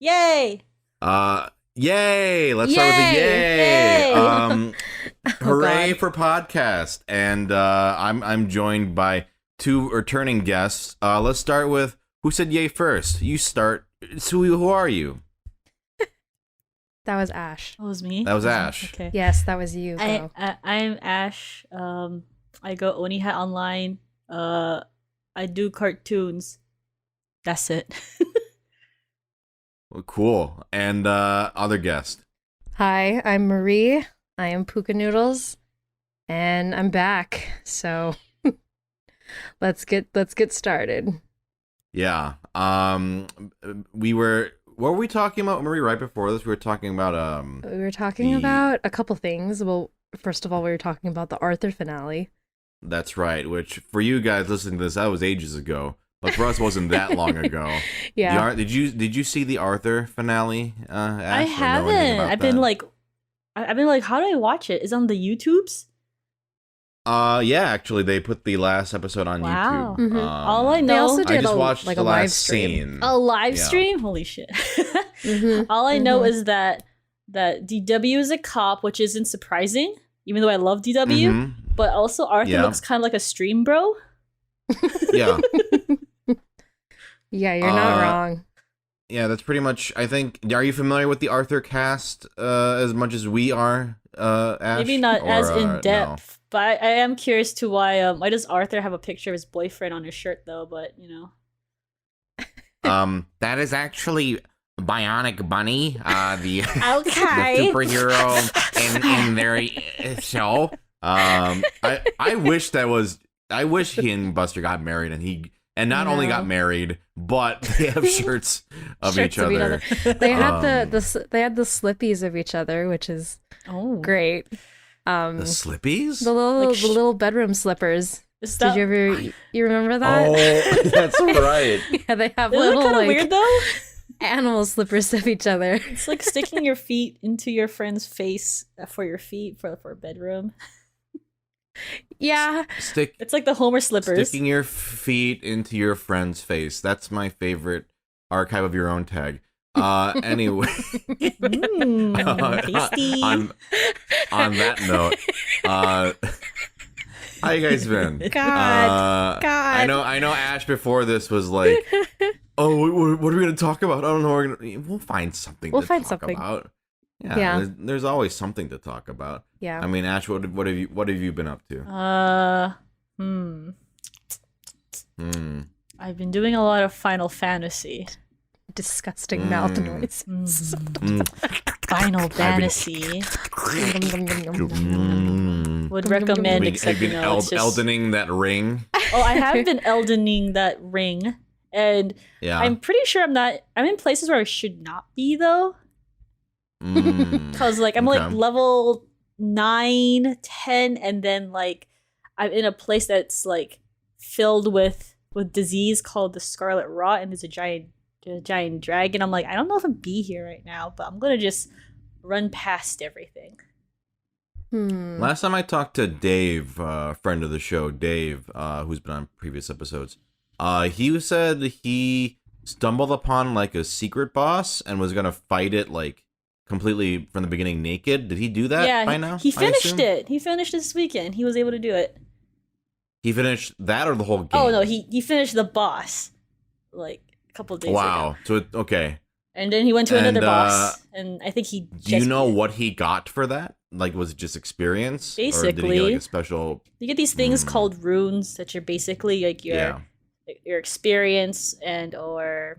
Yay! Yay! Let's start with a yay! Yay! Hooray for podcast! And I'm joined by two returning guests. Let's start with who said yay first. You start. So who are you? That was Ash. That was me. That was Ash. Okay. Yes, that was you. I'm Ash. I go Oni Hat Online. I do cartoons. That's it. Well, cool. And other guest. Hi, I'm Marie. I am Puka Noodles, and I'm back. So let's get started. Yeah. What were we talking about, Marie? Right before this, we were talking about We were talking about a couple things. Well, first of all, we were talking about the Arthur finale. That's right. Which for you guys listening to this, that was ages ago. But for us, it wasn't that long ago. Yeah. Did you see the Arthur finale? Ash, I haven't. I've been like, how do I watch it? Is it on the YouTubes? Yeah, actually, they put the last episode on Wow. YouTube. Mhm. All I They know, also I did just a, watched like the a live last stream. scene. a live Yeah. stream. Holy shit! Mhm. All I know Mhm. is that DW is a cop, which isn't surprising, even though I love DW. Mhm. But also Arthur Yeah. looks kind of like a stream bro. Yeah, Yeah, you're not wrong. yeah, that's pretty much. I think. Are you familiar with the Arthur cast as much as we are? Ash? Maybe not Or, as no? in depth, but I am curious to why does Arthur have a picture of his boyfriend on his shirt though? But you know, That is actually Bionic Bunny, the okay. the superhero in their show. I wish I wish he and Buster got married, and not only got married, but they have shirts of Shirts each other. They had they had the slippies of each other, which is great. The Slippies? The little bedroom slippers. Did you ever you remember that? Oh, that's right. Yeah, they have Isn't that little kind of like weird though? animal slippers of each other. It's like sticking your feet into your friend's face for your feet for a bedroom. Yeah. It's like the Homer slippers. Sticking your feet into your friend's face. That's my favorite archive of your own tag. Anyway. Tasty. on that note, how you guys been? God. I know Ash before this was like, oh, what are we gonna talk about? I don't know. We'll find something We'll to find talk something. about. Yeah. Yeah. There's always something to talk about. Yeah. I mean, Ash, what have you been up to? I've been doing a lot of Final Fantasy. Disgusting mouth noise. Final Fantasy. Would recommend, except Have you been it's just... eldening that ring? Oh, I have been eldening that ring, and Yeah. I'm pretty sure I'm in places where I should not be though. Because like I'm like Okay. level 9, 10, and then like I'm in a place that's like filled with disease called the Scarlet Rot, and there's a giant dragon. I'm like, I don't know if I'm be here right now, but I'm gonna just run past everything. Last time I talked to Dave, friend of the show, Dave, who's been on previous episodes, he said he stumbled upon like a secret boss and was gonna fight it like completely from the beginning naked. Did he do that by now? He finished it. He finished this weekend. He was able to do it. He finished that or the whole game? Oh no, he finished the boss like a couple of days Wow. ago. So okay. And then he went to another boss, and I think he. Do you know what he got for that? Like, was it just experience? Or did he Basically. get like a special? You get these things called runes that are basically like your experience and or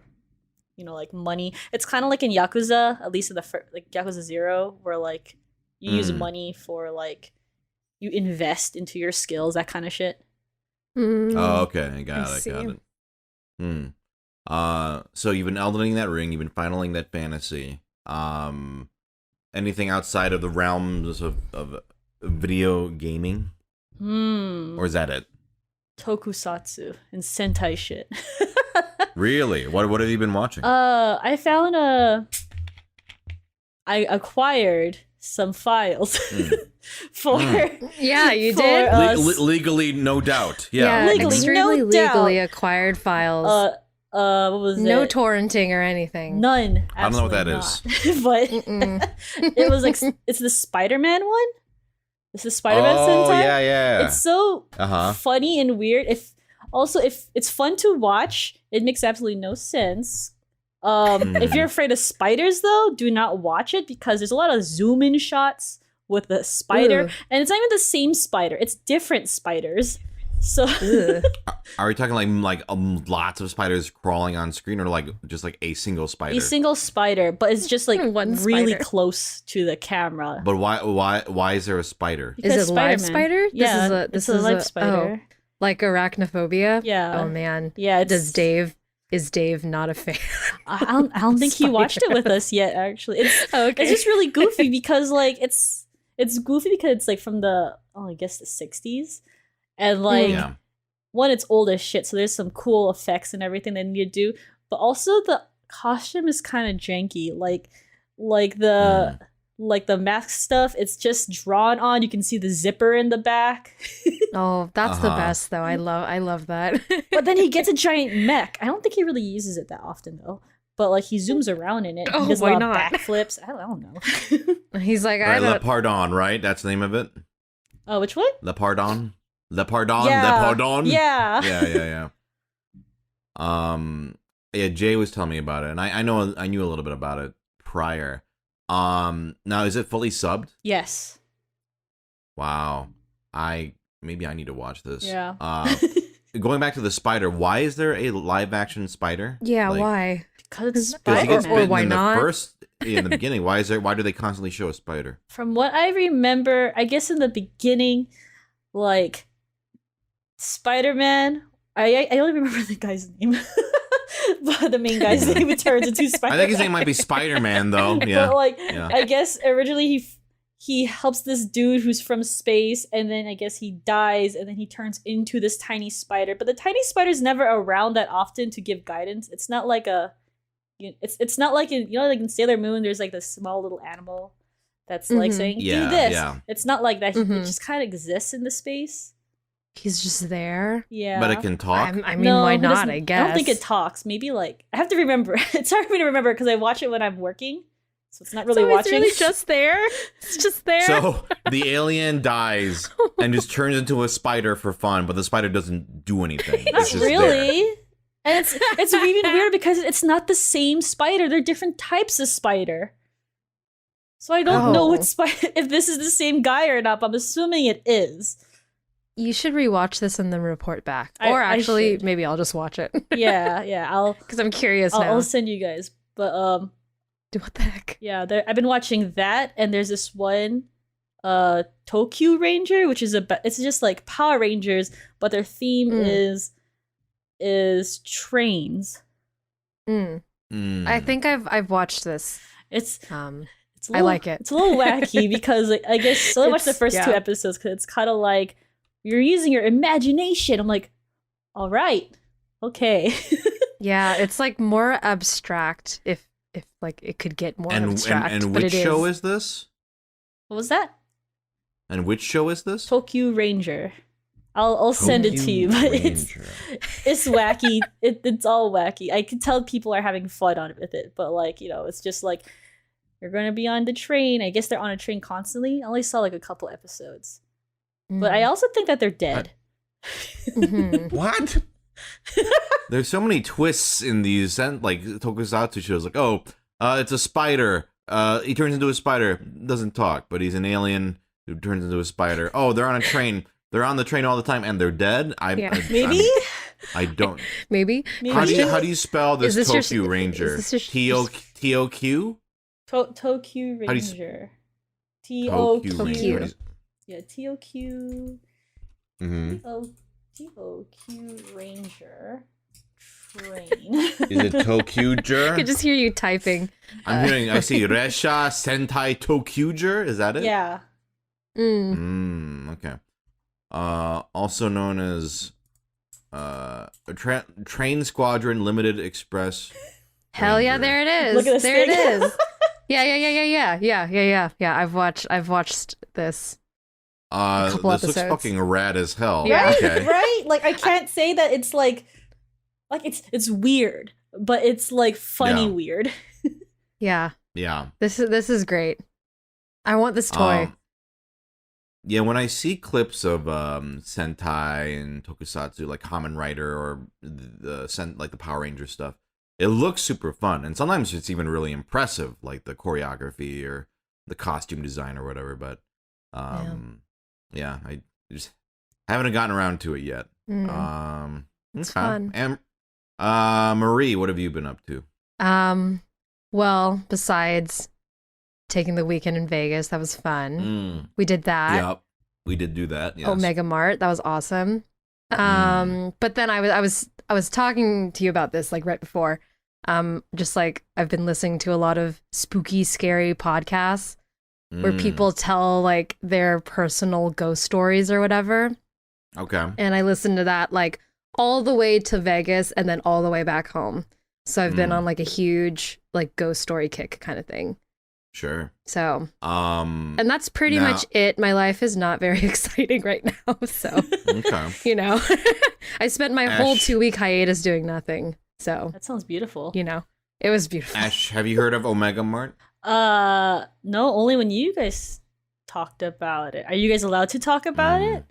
like money. It's kind of like in Yakuza, at least in the like Yakuza 0, where like you use money for like you invest into your skills, that kind of shit. Oh, okay. I got I it. So you've been eldening that ring, you've been finaling that fantasy. Anything outside of the realms of video gaming? Or is that it? Tokusatsu and Sentai shit. Really? What have you been watching? I acquired some files for Yeah, you for did. us. Legally, no doubt. Yeah. Legally, extremely no doubt. legally acquired files. what was No it? torrenting or anything. None. I don't know what that is. But Mm-mm. it was like it's the Spider-Man one. It's the Spider-Man Oh, Sentai. yeah. It's so Uh-huh. funny and weird. If it's fun to watch, it makes absolutely no sense. If you're afraid of spiders, though, do not watch it because there's a lot of zoom in shots with the spider, Ooh. and it's not even the same spider. It's different spiders. So Ugh. Are we talking like lots of spiders crawling on screen, or like just like a single spider? a single spider, but it's just like One really spider. close to the camera. But why is there a spider? Because Is it live Spider-Man. spider? Yeah, This it's a is live spider. Oh, like arachnophobia? Yeah. Oh man. Yeah, it's, Is Dave not a fan? I don't think he watched it with Spider. us yet. Actually, it's Okay. it's just really goofy because like it's goofy because it's like from the I guess the 60s, and like Yeah. one, it's old as shit, so there's some cool effects and everything they need to do, but also the costume is kind of janky, like the mask stuff. It's just drawn on. You can see the zipper in the back. Oh, that's the Uh-huh. best though. I love that. But then he gets a giant mech. I don't think he really uses it that often though. But like he zooms around in it. Oh, He does a why lot not? of backflips. I don't know. He's like, I Right, Le don't. Pardon, right? That's the name of it. Oh, which one? Le Pardon. Le Pardon. Yeah. Le Pardon. Yeah. Yeah. Yeah. Jay was telling me about it, and I knew a little bit about it prior. Now is it fully subbed? Yes. Wow. Maybe I need to watch this. Yeah. Going back to the spider, why is there a live action spider? Yeah, Like, why? Because it's Because he gets Spider-Man. Or why bitten in not? the first in the beginning. Why do they constantly show a spider? From what I remember, I guess in the beginning, like Spider-Man. I only remember the guy's name. But the main guy's name turns into I Spider-Man. think his name might be Spider-Man though. Yeah. But like, Yeah. I guess originally he helps this dude who's from space, and then I guess he dies, and then he turns into this tiny spider. But the tiny spider's never around that often to give guidance. It's not like it's not like in like in Sailor Moon. There's like this small little animal that's like Mhm. saying do Yeah, this. yeah. It's not like that. It Mhm. just kind of exists in the space. He's just there. Yeah. But it can talk. I mean, No, why it not? doesn't- I guess. I don't think it talks. Maybe like I have to remember. It's hard for me to remember because I watch it when I'm working, so it's not really So watching. It's really just there. It's just there. So the alien dies and just turns into a spider for fun, but the spider doesn't do anything. Not It's just really. there. And it's even weird because it's not the same spider. They're different types of spider. So I don't know Oh. what if this is the same guy or not. But I'm assuming it is. You should rewatch this and then report back. I Or actually, should. maybe I'll just watch it Yeah. I'll because I'm curious now. I'll send you guys. But What the heck? yeah, I've been watching that, and there's this one, Tokyo Ranger, which is it's just like Power Rangers, but their theme Mm. is trains. Mm. Mm. I think I've watched this. It's I a little, like it. It's a little wacky because like, I guess I only watched the It's- first two yeah. episodes because it's kind of like you're using your imagination. I'm like, all right, okay. Yeah, it's like more abstract. If like it could get more and abstract. and but which it show is this? What was that? And which show is this? Tokyo Ranger. I'll send it to you, but it's wacky. It's all wacky. I can tell people are having fun on it with it, but like it's just like you're gonna be on the train. I guess they're on a train constantly. I only saw like a couple episodes, but I also think that they're dead. Mhm. What? There's so many twists in these, like tokusatsu shows. Like, oh, it's a spider. He turns into a spider. Doesn't talk, but he's an alien who turns into a spider. Oh, they're on a train. They're on the train all the time, and they're dead. Maybe. I don't. Maybe. How do you spell this Is this Tokyo your- Ranger? is this your- T-O-Q? Tokyo How do you Ranger. Tokyo T-O-Q. Ranger. Yeah, T-O-Q. Mm-hmm. T-O-Q Ranger. Train. Is it Tokyuger? I could just hear you typing. I see Resha Sentai Tokyuger. Is that it? Yeah. Mm. Okay. Also known as Train Squadron Limited Express. Hell yeah, Ranger. there it is. Look at this there thing. it is. Yeah. I've watched this. couple This looks episodes. fucking rad as hell. Yeah. Right? Okay. Right? Like I can't say that it's like like it's weird, but it's like funny weird. Yeah. Yeah. This is great. I want this toy. Yeah, when I see clips of Sentai and Tokusatsu, like Kamen Rider or the Power Ranger stuff, it looks super fun, and sometimes it's even really impressive, like the choreography or the costume design or whatever. But I just haven't gotten around to it yet. It's fun. And Marie, what have you been up to? Well, besides taking the weekend in Vegas, that was fun. We did that. Yep, we did do that. Yes. Omega Mart, that was awesome. But then I was talking to you about this like right before. Just like I've been listening to a lot of spooky, scary podcasts where people tell like their personal ghost stories or whatever. Okay. And I listened to that like all the way to Vegas and then all the way back home. So I've been on like a huge like ghost story kick kind of thing. Sure. So, and that's pretty much it. My life is not very exciting right now. So, you know, I spent my whole 2-week hiatus doing nothing. So that sounds beautiful. You know, it was beautiful. Ash, have you heard of Omega Mart? No, only when you guys talked about it. Are you guys allowed to talk about it?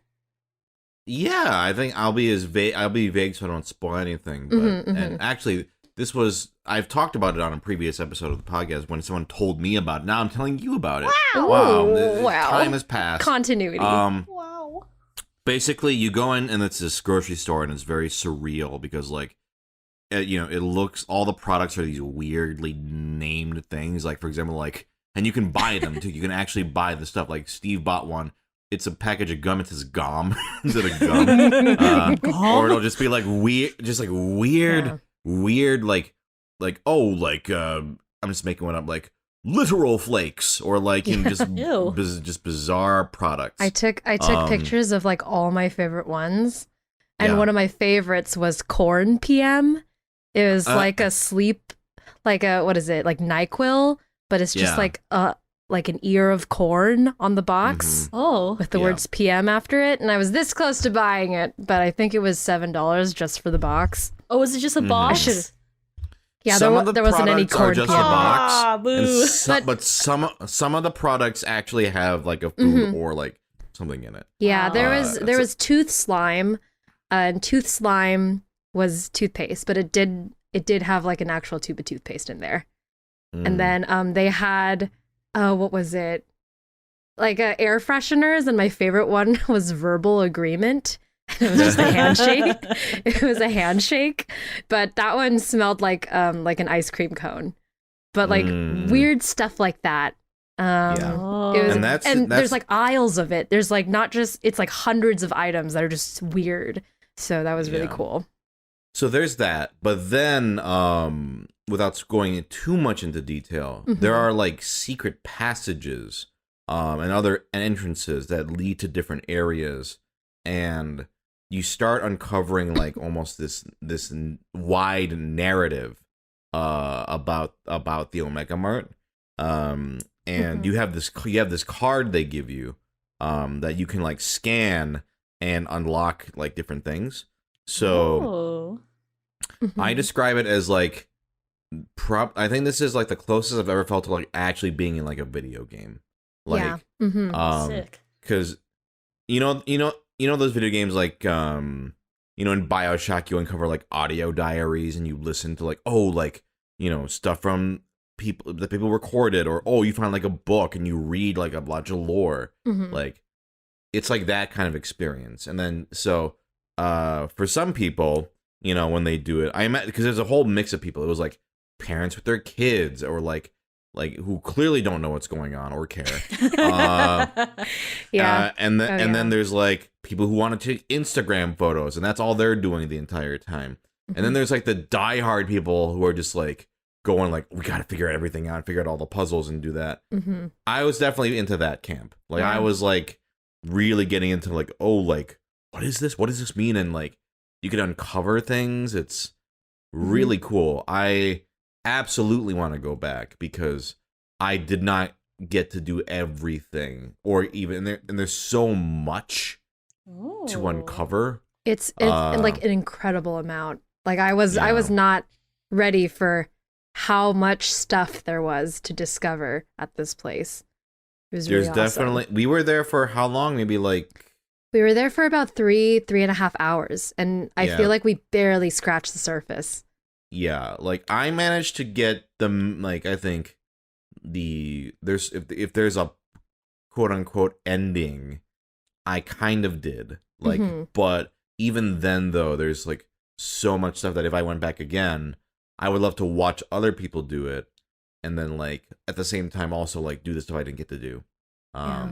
Yeah, I think I'll be vague so I don't spoil anything. But and actually, I've talked about it on a previous episode of the podcast when someone told me about it. Now I'm telling you about it. Wow. Time has passed. Continuity. Wow. Basically, you go in and it's this grocery store and it's very surreal because like, it looks, all the products are these weirdly named things. Like, for example, like, and you can buy them too. You can actually buy the stuff. Like Steve bought one. It's a package of gum. It says gum instead of gum. Or it'll just be like weird, I'm just making one up, like literal flakes, or like just bizarre products. I took pictures of like all my favorite ones, and one of my favorites was corn PM. It was like a sleep, like a, what is it, like NyQuil, but it's just like an ear of corn on the box. With the words PM after it, and I was this close to buying it, but I think it was $7 just for the box. Oh, was it just a box? Yeah, there wasn't any corn just PM. a box. Boo. But some of the products actually have like a food or like something in it. Yeah, there was tooth slime, and tooth slime was toothpaste, but it did have like an actual tube of toothpaste in there. And then they had what was it? Like air fresheners, and my favorite one was Verbal Agreement. It was just a handshake. It was a handshake, but that one smelled like an ice cream cone. But like weird stuff like that. It was, and there's like aisles of it. There's like not just, it's like hundreds of items that are just weird. So that was really cool. So there's that, but then without going too much into detail, there are like secret passages and other entrances that lead to different areas, and you start uncovering like almost this wide narrative about the Omega Mart, and you have this card they give you that you can like scan and unlock like different things. So I describe it as like I think this is like the closest I've ever felt to like actually being in like a video game. Like sick. Cuz you know those video games like in BioShock you uncover like audio diaries and you listen to like stuff from people that people recorded, or you find like a book and you read like a bunch of lore. Like it's like that kind of experience. And then so for some people, when they do it, because there's a whole mix of people. It was like parents with their kids, or like who clearly don't know what's going on or care. And then there's like people who want to take Instagram photos, and that's all they're doing the entire time. And then there's like the diehard people who are just like going like, we got to figure everything out, figure out all the puzzles and do that. I was definitely into that camp. Like I was like really getting into like, what is this? What does this mean? And like, you can uncover things. It's really cool. I absolutely want to go back because I did not get to do everything, or even and there's so much to uncover. It's like an incredible amount. Like I was not ready for how much stuff there was to discover at this place. It was really awesome. Definitely. We were there for how long? Maybe like. We were there for about 3.5 hours, and I feel like we barely scratched the surface. Yeah, like I managed to get them. Like I think if there's a quote unquote ending, I kind of did. Like, but even then though, there's like so much stuff that if I went back again, I would love to watch other people do it, and then like at the same time also like do the stuff I didn't get to do. I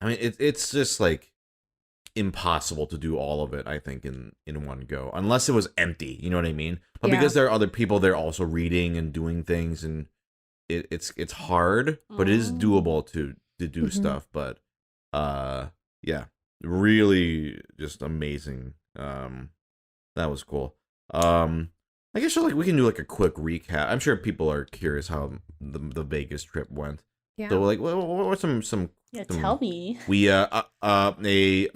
mean, it's just like impossible to do all of it, I think, in one go, unless it was empty, you know what I mean? But because there are other people there also reading and doing things, and it's hard, but it is doable to do stuff. But yeah, really just amazing. That was cool. I guess like we can do like a quick recap. I'm sure people are curious how the Vegas trip went. Yeah. So like what were some tell me. We our tire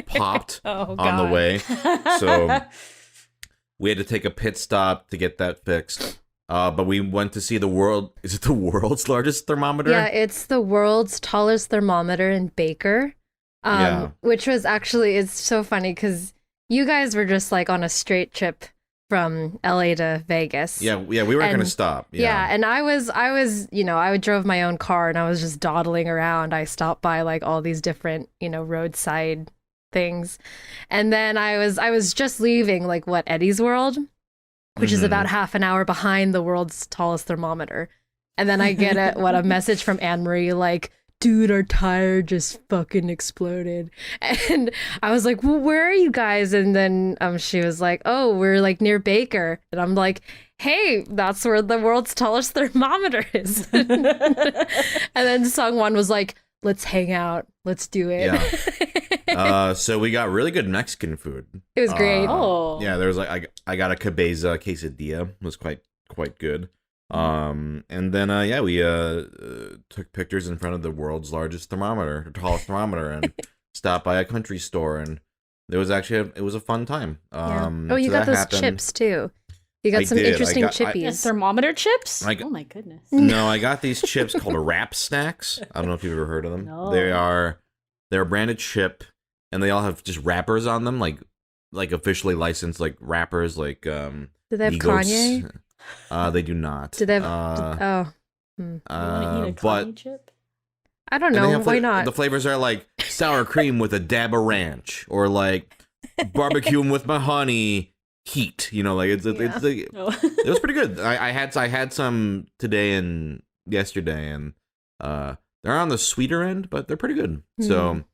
popped on the way, so we had to take a pit stop to get that fixed. But we went to see the world. Is it the world's largest thermometer? Yeah, it's the world's tallest thermometer in Baker. Which was actually, it's so funny because you guys were just like on a straight trip from LA to Vegas. Yeah, we weren't going to stop. Yeah, and I was, I drove my own car and I was just dawdling around. I stopped by like all these different, roadside things. And then I was just leaving like Eddie's World, which is about half an hour behind the world's tallest thermometer. And then I get a message from Anne Marie like, dude, our tire just fucking exploded. And I was like, well, where are you guys? And then she was like, oh, we're like near Baker. And I'm like, hey, that's where the world's tallest thermometer is. And then Sungwon was like, let's hang out. Let's do it. Yeah. So we got really good Mexican food. It was great. Yeah, there was like I got a cabeza quesadilla. It was quite good. And then we took pictures in front of the world's largest thermometer, tallest thermometer, and stopped by a country store, and it was a fun time. You got those chips too. You got some interesting chippies. Thermometer chips? Oh my goodness. No, I got these chips called Wrap Snacks. I don't know if you've ever heard of them. No. They're a branded chip, and they all have just wrappers on them, like officially licensed like wrappers, like Do they have Migos. Kanye? They do not. Do they have? You want to eat a Kanye chip? I don't know. Why not? The flavors are like sour cream with a dab of ranch, or like barbecue with my honey heat. Like it was pretty good. I had some today and yesterday, and they're on the sweeter end, but they're pretty good. So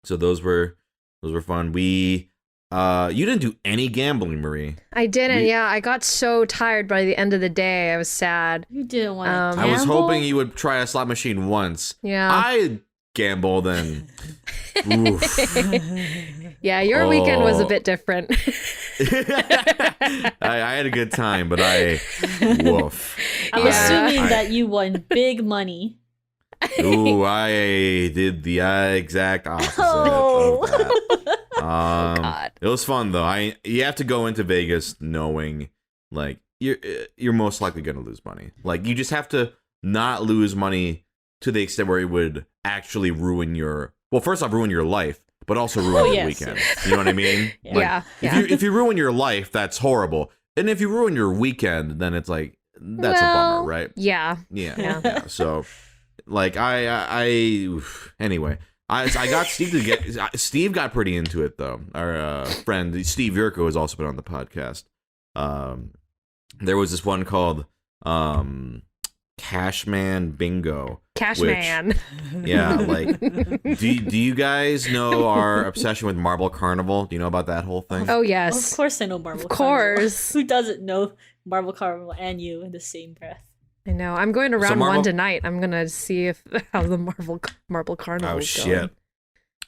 those were fun. You didn't do any gambling, Marie. I didn't. I got so tired by the end of the day. I was sad. You didn't want to gamble? I was hoping you would try a slot machine once. Yeah. I gambled and yeah, your weekend was a bit different. I had a good time, but woof. I'm assuming that you won big money. Ooh, I did the exact opposite of that. God. It was fun though. You have to go into Vegas knowing like you're most likely going to lose money. Like you just have to not lose money to the extent where it would actually ruin your life, but also ruin your weekend. You know what I mean? Yeah. If you ruin your life, that's horrible. And if you ruin your weekend, then it's like that's a bummer, right? Yeah. So like anyway. I got Steve to get. Steve got pretty into it though. Our friend Steve Yurko has also been on the podcast. There was this one called Cashman Bingo. Cashman. Yeah, like do you guys know our obsession with Marble Carnival? Do you know about that whole thing? Oh yes, of course I know Marble. Of course, Carnival. Who doesn't know Marble Carnival and you in the same breath? I know. I'm going to round one tonight. I'm gonna see how the Marble Carnival is going. Shit.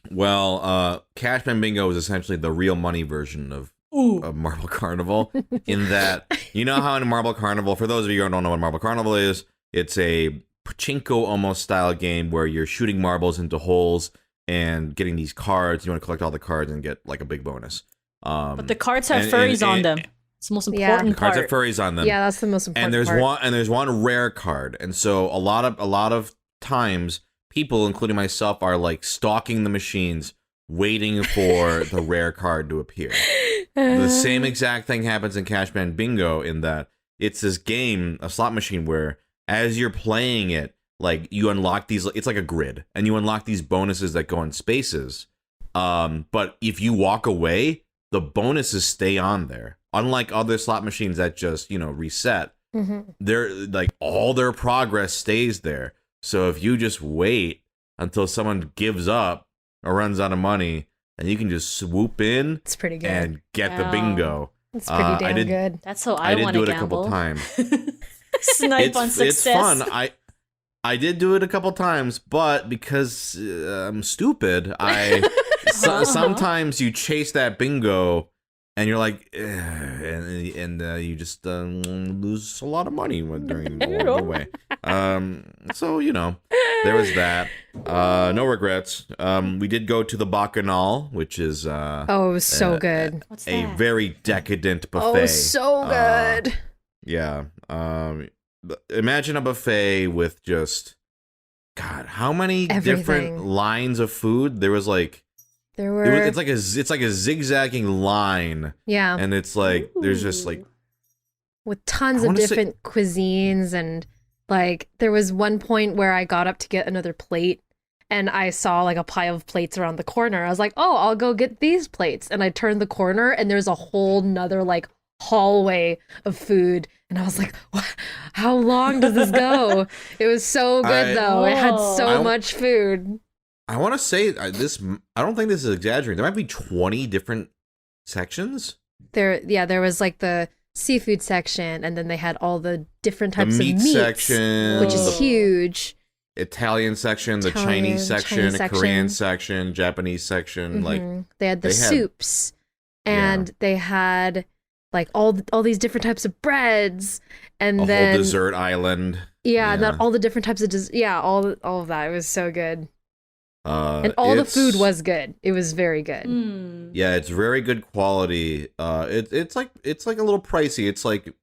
Well, Cashman Bingo is essentially the real money version of Marble Carnival. In that, you know how in Marble Carnival, for those of you who don't know what Marble Carnival is, it's a pachinko almost style game where you're shooting marbles into holes and getting these cards. You want to collect all the cards and get like a big bonus. But the cards have furries on them. It's the most important part. Cards have furries on them. Yeah, that's the most important part. And there's one rare card. And so a lot of times people, including myself, are like stalking the machines, waiting for the rare card to appear. The same exact thing happens in Cashman Bingo, in that it's this game, a slot machine, where as you're playing it, like you unlock these, it's like a grid, and you unlock these bonuses that go in spaces. But if you walk away, the bonuses stay on there. Unlike other slot machines that just, reset, they're like all their progress stays there. So if you just wait until someone gives up or runs out of money, and you can just swoop in, it's pretty good, and get the bingo. It's pretty damn good. That's how I want to gamble. I did do it a couple times. Snipe on success. It's fun. I did do it a couple times, but because I'm stupid, sometimes you chase that bingo, and you're like, and you just lose a lot of money during the way. So there was that. No regrets. We did go to the Bacchanal, which is it was so good. What's that? A very decadent buffet. Oh, so good. Yeah. Imagine a buffet with just, God, how many different lines of food? There was like, it's like a zigzagging line. Yeah. And it's like, there's just like, with tons of different cuisines, and like there was one point where I got up to get another plate, and I saw like a pile of plates around the corner. I was like, oh, I'll go get these plates. And I turned the corner, and there's a whole nother like hallway of food. And I was like, what? How long does this go? It was so good, though. It had so much food. I want to say this. I don't think this is exaggerating. There might be 20 different sections. There was like the seafood section, and then they had all the different types of meats, section, which is huge. Italian section, the Chinese section, Korean section, Japanese section. Like they had the soups, and they had like all these different types of breads, and then whole dessert island. Yeah, and then all the different types of all of that. It was so good. And all the food was good. It was very good. Yeah, it's very good quality. It's like a little pricey. It's like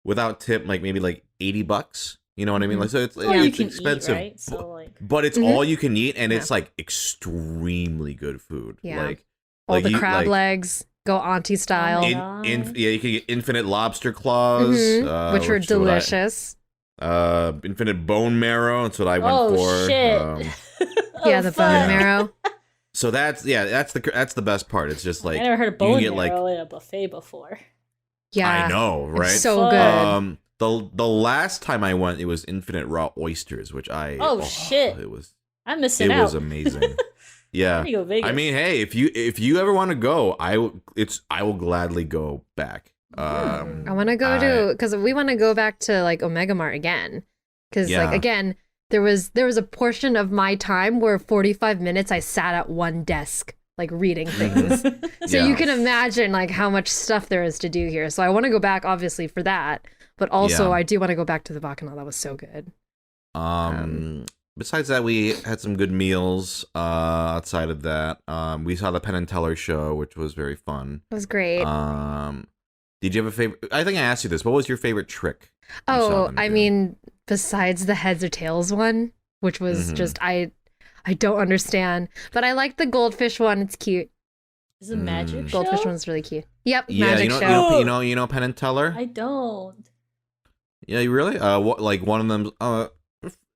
without tip, like maybe like $80. You know what I mean? Like, so it's expensive, eat, right? So, like... but it's all you can eat, and it's like extremely good food. Yeah, like all the crab legs go auntie style. You can get infinite lobster claws, which were delicious. Infinite bone marrow. That's what I went for. Oh shit! The bone marrow. So that's the best part. It's just like I never heard of bone marrow in a buffet before. Yeah, I know, right? It's so good. The last time I went, it was infinite raw oysters, which shit! It was. I'm missing out. It was amazing. Yeah, go Vegas. I mean, hey, if you ever want to go, I will gladly go back. I want to go because we want to go back to like Omega Mart again, because like again there was a portion of my time where 45 minutes I sat at one desk like reading things. So you can imagine like how much stuff there is to do here. So I want to go back obviously for that, but also I do want to go back to the Bacchanal. That was so good. Besides that, we had some good meals. Outside of that, we saw the Penn and Teller show, which was very fun. It was great. Did you have a favorite? I think I asked you this. What was your favorite trick? I mean, besides the heads or tails one, which was just I don't understand, but I like the goldfish one. It's cute. Is it magic? Goldfish one's really cute. Yep, magic show. You know Penn and Teller. I don't. Yeah, you really? Like one of them.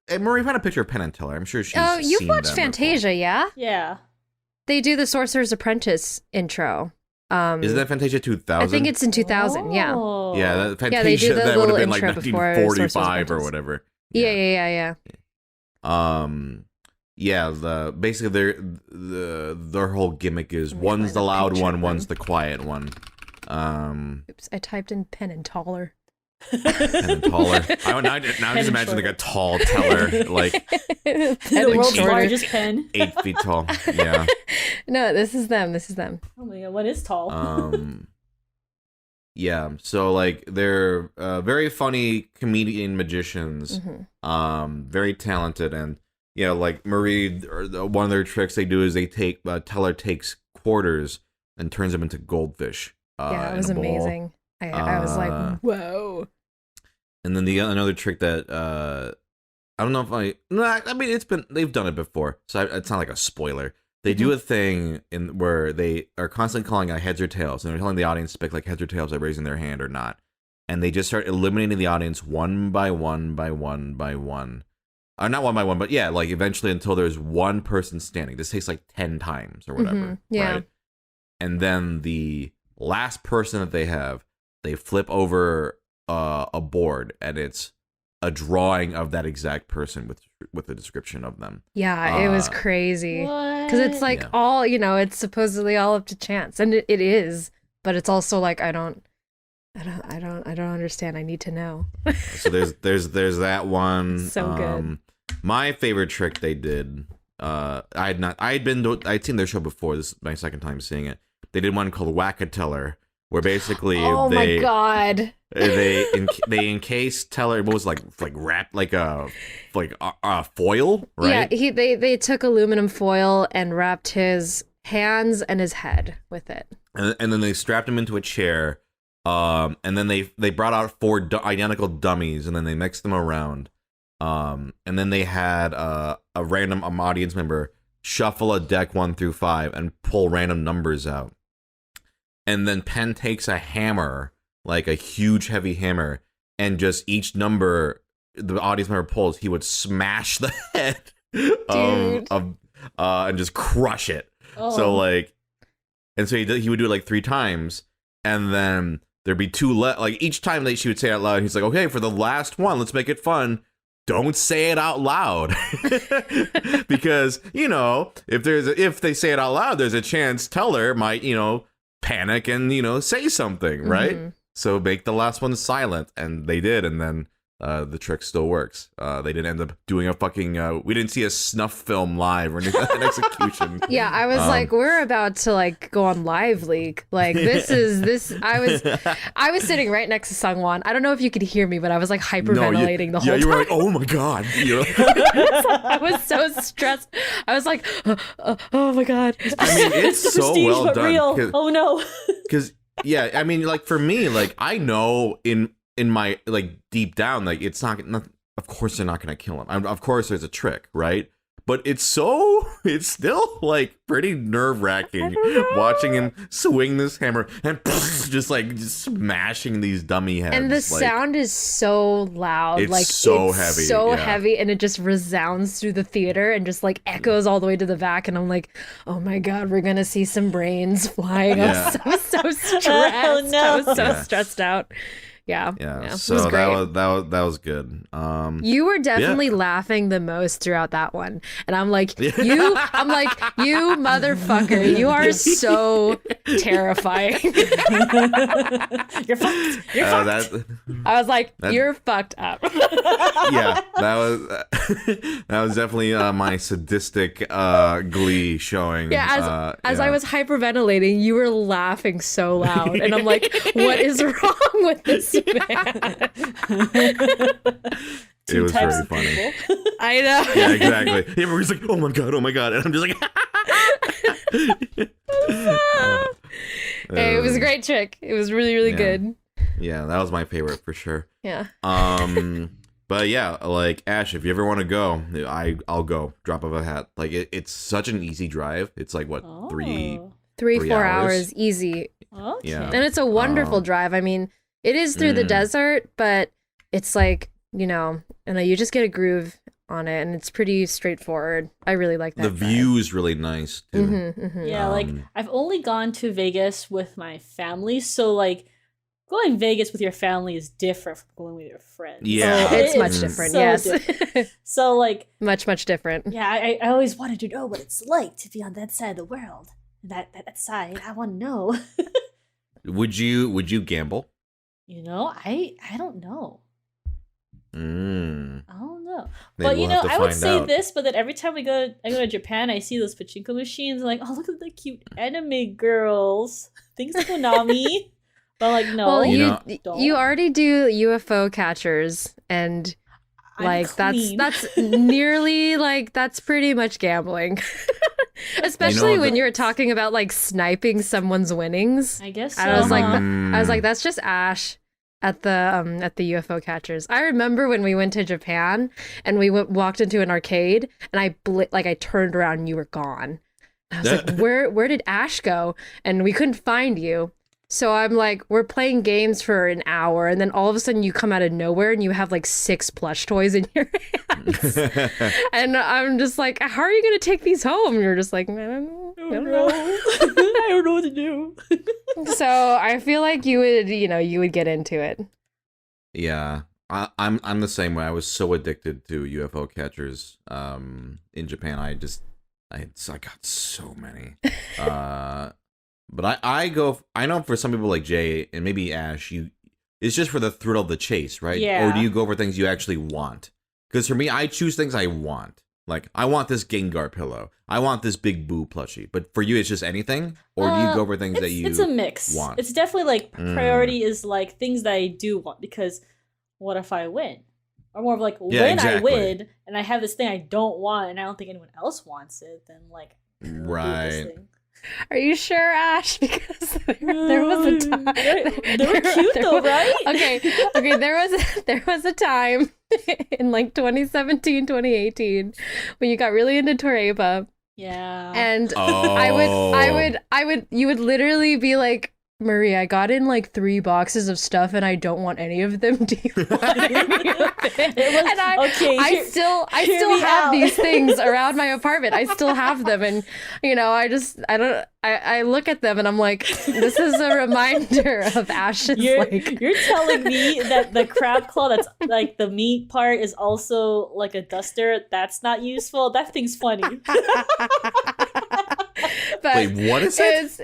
Hey, Marie, find a picture of Penn and Teller. I'm sure she's. Oh, you've watched Fantasia, before. Yeah? Yeah. They do the Sorcerer's Apprentice intro. Isn't that Fantasia 2000? I think it's in 2000. Yeah. Yeah, Fantasia. They do the that would have been like intro 1945 or whatever. Yeah. Basically their whole gimmick is one's the loud one, one's the quiet one. Oops, I typed in Penn and Teller. Penn and Teller. Now just imagine like a tall teller, like the world's largest pen, 8 feet tall. Yeah. No, this is them. Oh my god, what is tall? Yeah. So like they're very funny comedian magicians. Very talented, and like Marie, one of their tricks they do is they take Teller takes quarters and turns them into goldfish. Yeah, it was amazing. I was like, whoa. And then another trick that I don't know if I mean they've done it before, so it's not like a spoiler. They do a thing where they are constantly calling out heads or tails, and they're telling the audience to pick like heads or tails by raising their hand or not. And they just start eliminating the audience one by one by one by one. Not one by one, but yeah, like eventually until there's one person standing. This takes like 10 times or whatever. Yeah. Right? And then the last person that they flip over a board, and it's a drawing of that exact person with a description of them. Yeah, it was crazy. Because it's like all, it's supposedly all up to chance. And it is, but it's also like I don't understand. I need to know. So there's that one. So good. My favorite trick they did, I'd seen their show before. This is my second time seeing it. They did one called Whack-A-Teller, where basically my god, they encase Teller. What was like wrapped like a foil, right? Yeah, they took aluminum foil and wrapped his hands and his head with it, and then they strapped him into a chair. And then they brought out 4 identical dummies, and then they mixed them around. And then they had a random audience member shuffle a deck 1 through 5 and pull random numbers out. And then Penn takes a hammer, like a huge heavy hammer, and just each number the audience member pulls, he would smash the head and just crush it. Oh. So like, and so he would do it like 3 times, and then there'd be 2 like each time she would say it out loud, he's like, okay, for the last one, let's make it fun. Don't say it out loud. Because, if they say it out loud, there's a chance Teller might, panic and, say something, right? Mm-hmm. So make the last one silent. And they did. And then the trick still works. They didn't end up doing a fucking, we didn't see a snuff film live or an execution. Yeah, I was like, we're about to like go on Live Leak. Like I was sitting right next to Sungwon. I don't know if you could hear me, but I was like hyperventilating the whole time. Yeah, you were like, oh my God. I was so stressed. I was like, oh my God. I mean, it's so well done. Real. Oh no. Because, yeah, I mean, like for me, like I know in my like deep down, like it's not of course they're not gonna kill him. Of course there's a trick, right? But it's still like pretty nerve-wracking watching him swing this hammer and just smashing these dummy heads. And the sound is so loud. It's so heavy, and it just resounds through the theater and just like echoes all the way to the back. And I'm like, oh my God, we're gonna see some brains flying. Yeah. I was so stressed. Oh, no. I was so stressed out. Yeah. So that was good. You were definitely laughing the most throughout that one, and I'm like, you motherfucker, you are so terrifying. You're fucked. You're fucked. I was like, you're fucked up. Yeah, that was definitely my sadistic glee showing. Yeah, as I was hyperventilating, you were laughing so loud, and I'm like, what is wrong with this? It was very funny. I know. Yeah, exactly. Everybody's like, oh my God, and I'm just like hey, it was a great trick. It was really, really good. Yeah, that was my favorite for sure. Yeah. But yeah, like Ash, if you ever want to go, I'll go. Drop of a hat. Like it's such an easy drive. It's like what, 3-4 hours easy. Okay. Yeah. And it's a wonderful drive. I mean, it is through the desert, but it's like, and you just get a groove on it, and it's pretty straightforward. I really like that. The view is really nice too. Mm-hmm, mm-hmm. Yeah, like I've only gone to Vegas with my family, so like going Vegas with your family is different from going with your friends. Yeah, so it's much different. So yes, different. So like much different. Yeah, I always wanted to know what it's like to be on that side of the world. That side, I want to know. Would you gamble? I don't know. I don't know. Maybe But I would say this, but then every time I go to Japan, I see those pachinko machines, and like, oh, look at the cute anime girls. Thanks to Konami. But like, no. Well, you already do UFO catchers, and like that's nearly like that's pretty much gambling. Especially when you were talking about like sniping someone's winnings. I guess so. I was like, that's just Ash at the UFO catchers. I remember when we went to Japan and we walked into an arcade and I turned around and you were gone. I was like, where did Ash go? And we couldn't find you. So I'm like, we're playing games for an hour, and then all of a sudden you come out of nowhere and you have like 6 plush toys in your hands. And I'm just like, how are you going to take these home? And you're just like, I don't know. I don't know what to do. So I feel like you would get into it. Yeah. I'm the same way. I was so addicted to UFO catchers in Japan. I got so many. But I know for some people like Jay and maybe Ash, it's just for the thrill of the chase, right? Yeah. Or do you go for things you actually want? Because for me, I choose things I want. Like, I want this Gengar pillow. I want this Big Boo plushie. But for you, it's just anything? Or do you go for things that you want? It's a mix. It's definitely like priority is like things that I do want, because what if I win? Or more of like, when I win and I have this thing I don't want and I don't think anyone else wants it, then like, right. this thing. Are you sure, Ash? Because there was a time. They were cute though, right? Okay. There was a time in like 2017, 2018 when you got really into Toreba. Yeah. And you would literally be like, Marie, I got in like 3 boxes of stuff and I don't want any of them. Do you want any of it? And I still have these things around my apartment. I still have them, and I look at them and I'm like, this is a reminder of Ash's. You're telling me that the crab claw that's like the meat part is also like a duster that's not useful? That thing's funny. But wait, what is it?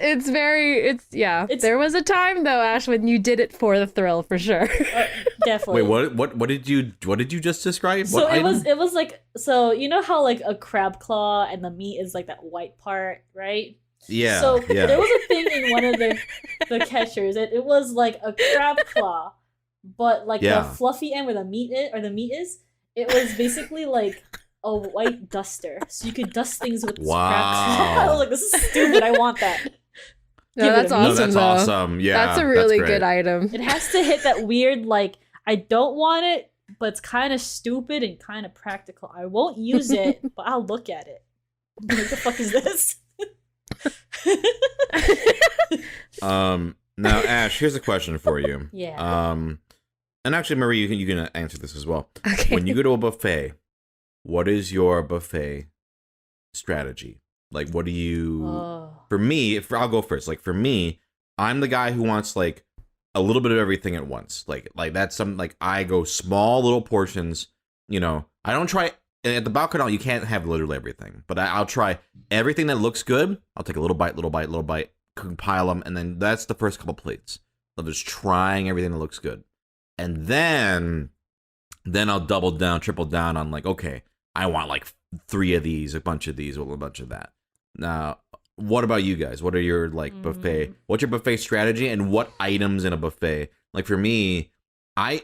There was a time though, Ash, when you did it for the thrill, for sure. Definitely. Wait, what did you just describe? So it was like, so you know how like a crab claw and the meat is like that white part, right? Yeah. So there was a thing in one of the catchers. It was like a crab claw, but like the fluffy end where the meat is, it was basically like a white duster, so you could dust things with this crab claw. I was like, this is stupid. I want that. No, that's awesome. No, that's awesome. Yeah, that's a really good item. It has to hit that weird, like, I don't want it, but it's kind of stupid and kind of practical. I won't use it, but I'll look at it. What the fuck is this? Now, Ash, here's a question for you. Yeah. And actually, Marie, you can answer this as well. Okay. When you go to a buffet, what is your buffet strategy? Like, what do you? For me, I'll go first. Like, for me, I'm the guy who wants like a little bit of everything at once. Like that's something. Like, I go small little portions. You know, I don't try at the balcony. You can't have literally everything, but I'll try everything that looks good. I'll take a little bite, compile them, and then that's the first couple plates. I'm just trying everything that looks good, and then I'll double down, triple down on like, okay, I want like 3 of these, a bunch of these, a bunch of that. Now, what about you guys? What are your like buffet? What's your buffet strategy, and what items in a buffet? Like for me,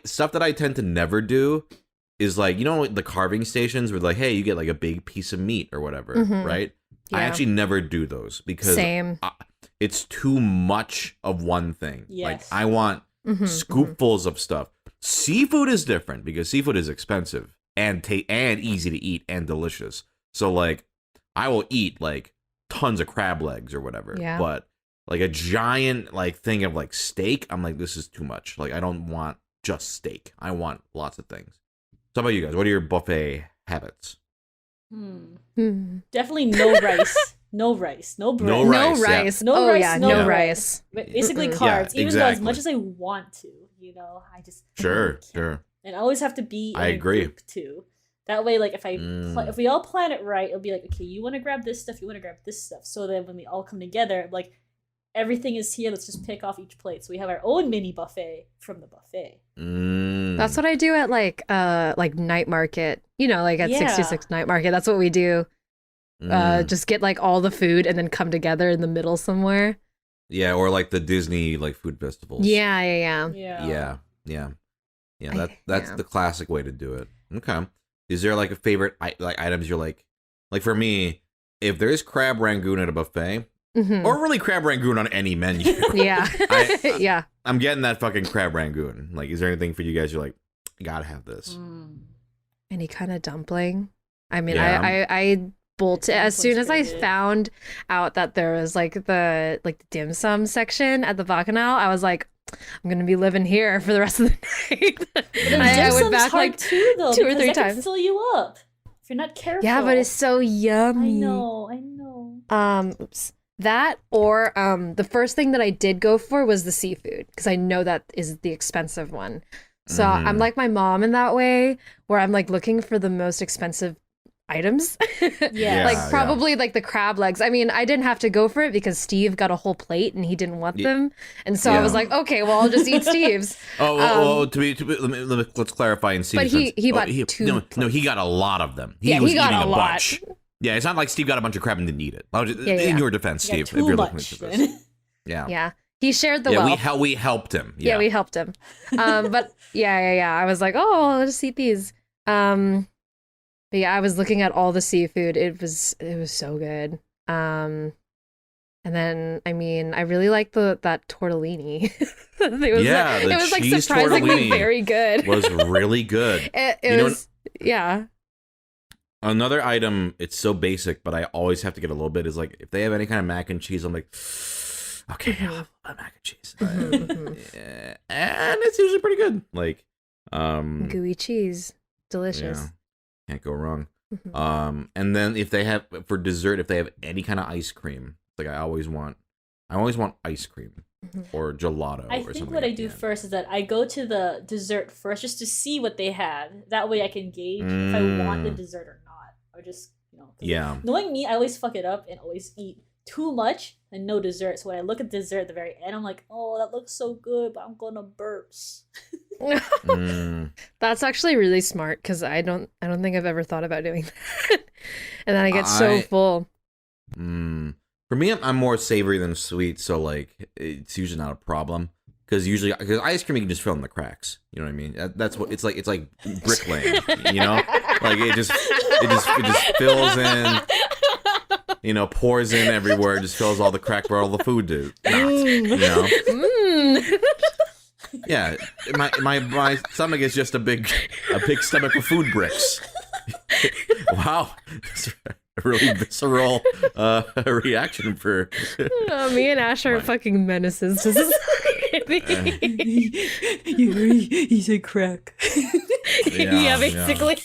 stuff that I tend to never do is like, you know, the carving stations where like, hey, you get like a big piece of meat or whatever, right? Yeah. I actually never do those because it's too much of one thing. Yes. Like I want scoopfuls of stuff. Seafood is different because seafood is expensive and easy to eat and delicious. So like I will eat like tons of crab legs or whatever. Yeah. But like a giant like thing of like steak, I'm like, this is too much. Like I don't want just steak. I want lots of things. So how about you guys? What are your buffet habits? Definitely no rice. No rice. No bread. No rice. No rice. Basically carbs. Yeah, even though as much as I want to, you know, I just sure. And I always have to be in a group too. That way, like if if we all plan it right, it'll be like, okay, you want to grab this stuff, you want to grab this stuff. So then when we all come together, like everything is here. Let's just pick off each plate. So we have our own mini buffet from the buffet. That's what I do at like night market. You know, like at 66 night market. That's what we do. Just get like all the food and then come together in the middle somewhere. Yeah, or like the Disney like food festivals. Yeah. That's the classic way to do it. Okay. Is there like a favorite like items you're like for me, if there's crab rangoon at a buffet, or really crab rangoon on any menu, yeah, I'm getting that fucking crab rangoon. Like, is there anything for you guys you're like, you gotta have this? Any kind of dumpling. I mean, I bolted as soon as I found out that there was like the dim sum section at the Bacchanal. I was like, I'm gonna be living here for the rest of the night. I went back like too, though, 2 or 3 times. Can fill you up if you're not careful. Yeah, but it's so yummy. I know. Oops. That or the first thing that I did go for was the seafood, because I know that is the expensive one. So I'm like my mom in that way, where I'm like looking for the most expensive items. Like probably like the crab legs. I mean, I didn't have to go for it because Steve got a whole plate and he didn't want them, and so I was like, okay, well, I'll just eat Steve's. Let's clarify and see. But he bought 2. No, he got a lot lot of them. He was got eating a a lot. bunch. Yeah, it's not like Steve got a bunch of crab and didn't eat it. In your defense, Steve, if you're looking at this. Yeah. He shared the wealth. We helped him. Yeah, we helped him. But yeah. I was like, oh, I'll just eat these. But yeah, I was looking at all the seafood. It was so good. And then, I mean, I really liked that tortellini. it was like surprisingly very good. Was really good. it was, yeah. Another item, it's so basic, but I always have to get a little bit, is like, if they have any kind of mac and cheese, I'm like, okay, I'll have a mac and cheese. Yeah. And it's usually pretty good. Like, gooey cheese. Delicious. Yeah, can't go wrong. And then if they have, for dessert, if they have any kind of ice cream, like I always want ice cream or gelato. I think what I do first is that I go to the dessert first just to see what they have. That way I can gauge if I want the dessert or not. Or just, knowing me, I always fuck it up and always eat too much and no dessert. So when I look at dessert at the very end, I'm like, oh, that looks so good, but I'm gonna burps. That's actually really smart, because I don't think I've ever thought about doing that. And then I get so full. For me, I'm more savory than sweet, so like it's usually not a problem. Because ice cream you can just fill in the cracks. You know what I mean? That's what it's like. It's like bricklaying. Like it just fills in. Pours in everywhere. Just fills all the crack where all the food do. Yeah, my stomach is just a big stomach of food bricks. Wow. A really visceral reaction for me and Ash are fucking menaces to society. He said crack. Yeah, basically.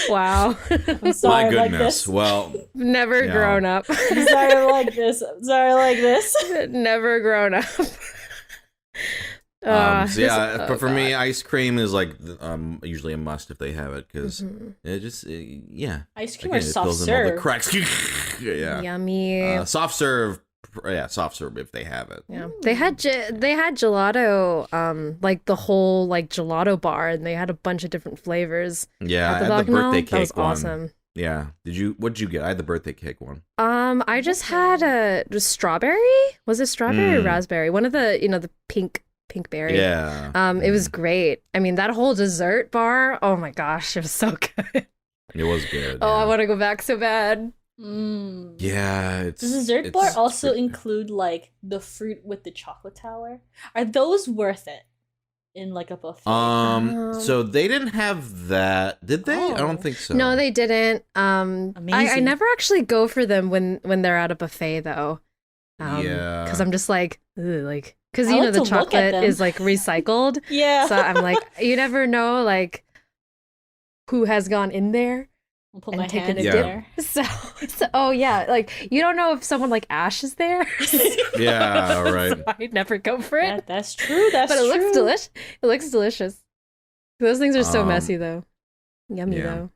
Wow. I'm sorry. My goodness. Like this. Well, never grown up. I'm sorry like this. Never grown up. But for me, ice cream is like usually a must if they have it, because it just ice cream or soft serve. All the cracks. Yummy. Soft serve if they have it. Yeah, they had gelato, like the whole like gelato bar, and they had a bunch of different flavors. Yeah, I had the birthday cake that was one. Awesome. Yeah, what'd you get? I had the birthday cake one. I just had a strawberry. Was it strawberry or raspberry? One of the the pink berry. Yeah. It was great. I mean, that whole dessert bar, oh my gosh, it was so good. It was good. Oh, I want to go back so bad. Yeah. Does the dessert bar also include like the fruit with the chocolate tower? Are those worth it in like a buffet? So they didn't have that, did they? I don't think so. No, they didn't. Amazing. I never actually go for them when they're at a buffet though. Yeah. Because I'm just like, ugh, like. Because, the chocolate is, like, recycled. Yeah. So I'm like, you never know, like, who has gone in there. I'll put my hand in there. So, oh, yeah. Like, you don't know if someone like Ash is there. Yeah, right. So I'd never go for it. That's true. But it looks delicious. It looks delicious. Those things are so messy, though. Yummy, though.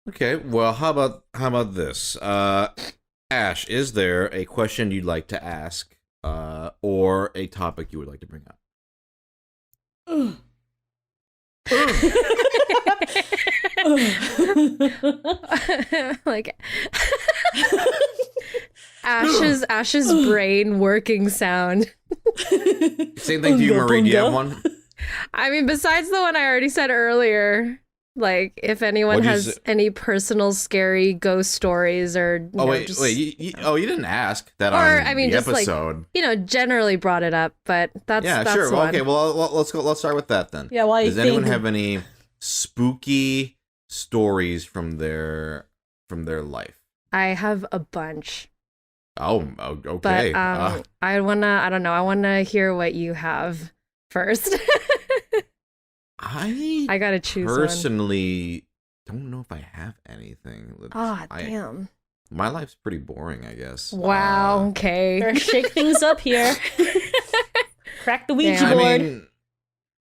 Okay, well, how about this? Ash, is there a question you'd like to ask? Or a topic you would like to bring up? Like Ash's brain working sound. Same thing to you, Marie. Do you have one? I mean, besides the one I already said earlier, Like, if anyone has any personal scary ghost stories or wait, you didn't ask that on the just episode. Like, generally brought it up, but that's sure. one. Okay, well, let's start with that then. Yeah, why does anyone have any spooky stories from their life? I have a bunch. Oh, okay. But I wanna hear what you have first. I gotta choose personally don't know if I have anything. Damn. My life's pretty boring, I guess. Wow. Okay. Better shake things up here. Crack the Ouija board. I mean,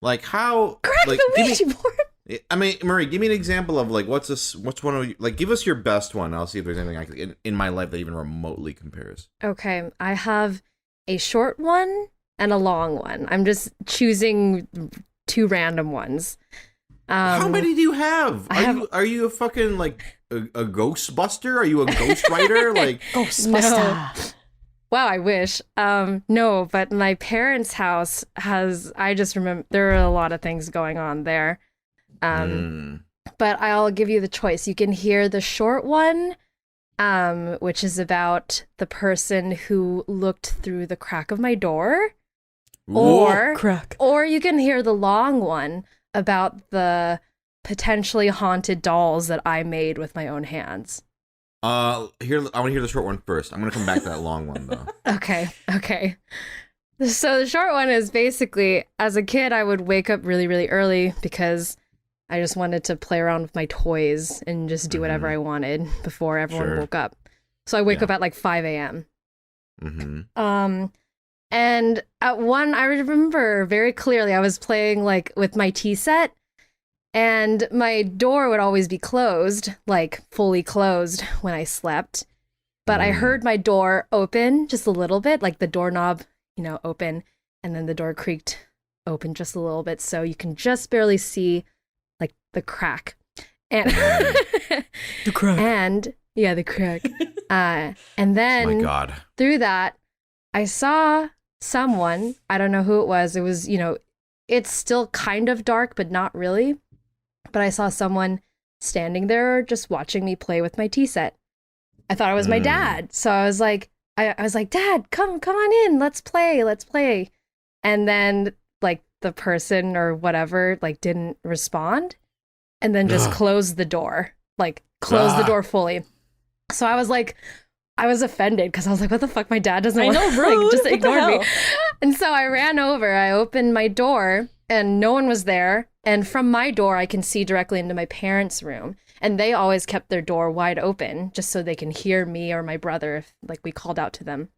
like how? Crack the Ouija board. I mean, Marie, give me an example of like what's one of you, like give us your best one. I'll see if there's anything in my life that even remotely compares. Okay, I have a short one and a long one. I'm just choosing two random ones. How many do you have? Are you a fucking like a Ghostbuster? Are you a ghostwriter? Like Ghostbuster? No. Wow, I wish. No, but my parents' house has. I just remember there are a lot of things going on there. But I'll give you the choice. You can hear the short one, which is about the person who looked through the crack of my door. Or you can hear the long one about the potentially haunted dolls that I made with my own hands. I want to hear the short one first. I'm gonna come back to that long one though. Okay. So the short one is basically, as a kid, I would wake up really, really early because I just wanted to play around with my toys and just do whatever I wanted before everyone woke up. So I wake up at like 5 a.m. And at one, I remember very clearly, I was playing like with my tea set, and my door would always be closed, like fully closed when I slept. But I heard my door open just a little bit, like the doorknob, open, and then the door creaked open just a little bit, so you can just barely see like the crack. And the crack. And yeah, the crack. And then my God. Through that, I saw someone, I don't know who it was. It was, it's still kind of dark, but not really. But I saw someone standing there just watching me play with my tea set. I thought it was my dad. So I was like, I was like, Dad, come on in. Let's play. And then like the person or whatever, like didn't respond and then just closed the door, the door fully. So I was like, I was offended because I was like, what the fuck? My dad doesn't want to just ignore me. And so I ran over, I opened my door and no one was there. And from my door, I can see directly into my parents' room. And they always kept their door wide open just so they can hear me or my brother if like we called out to them.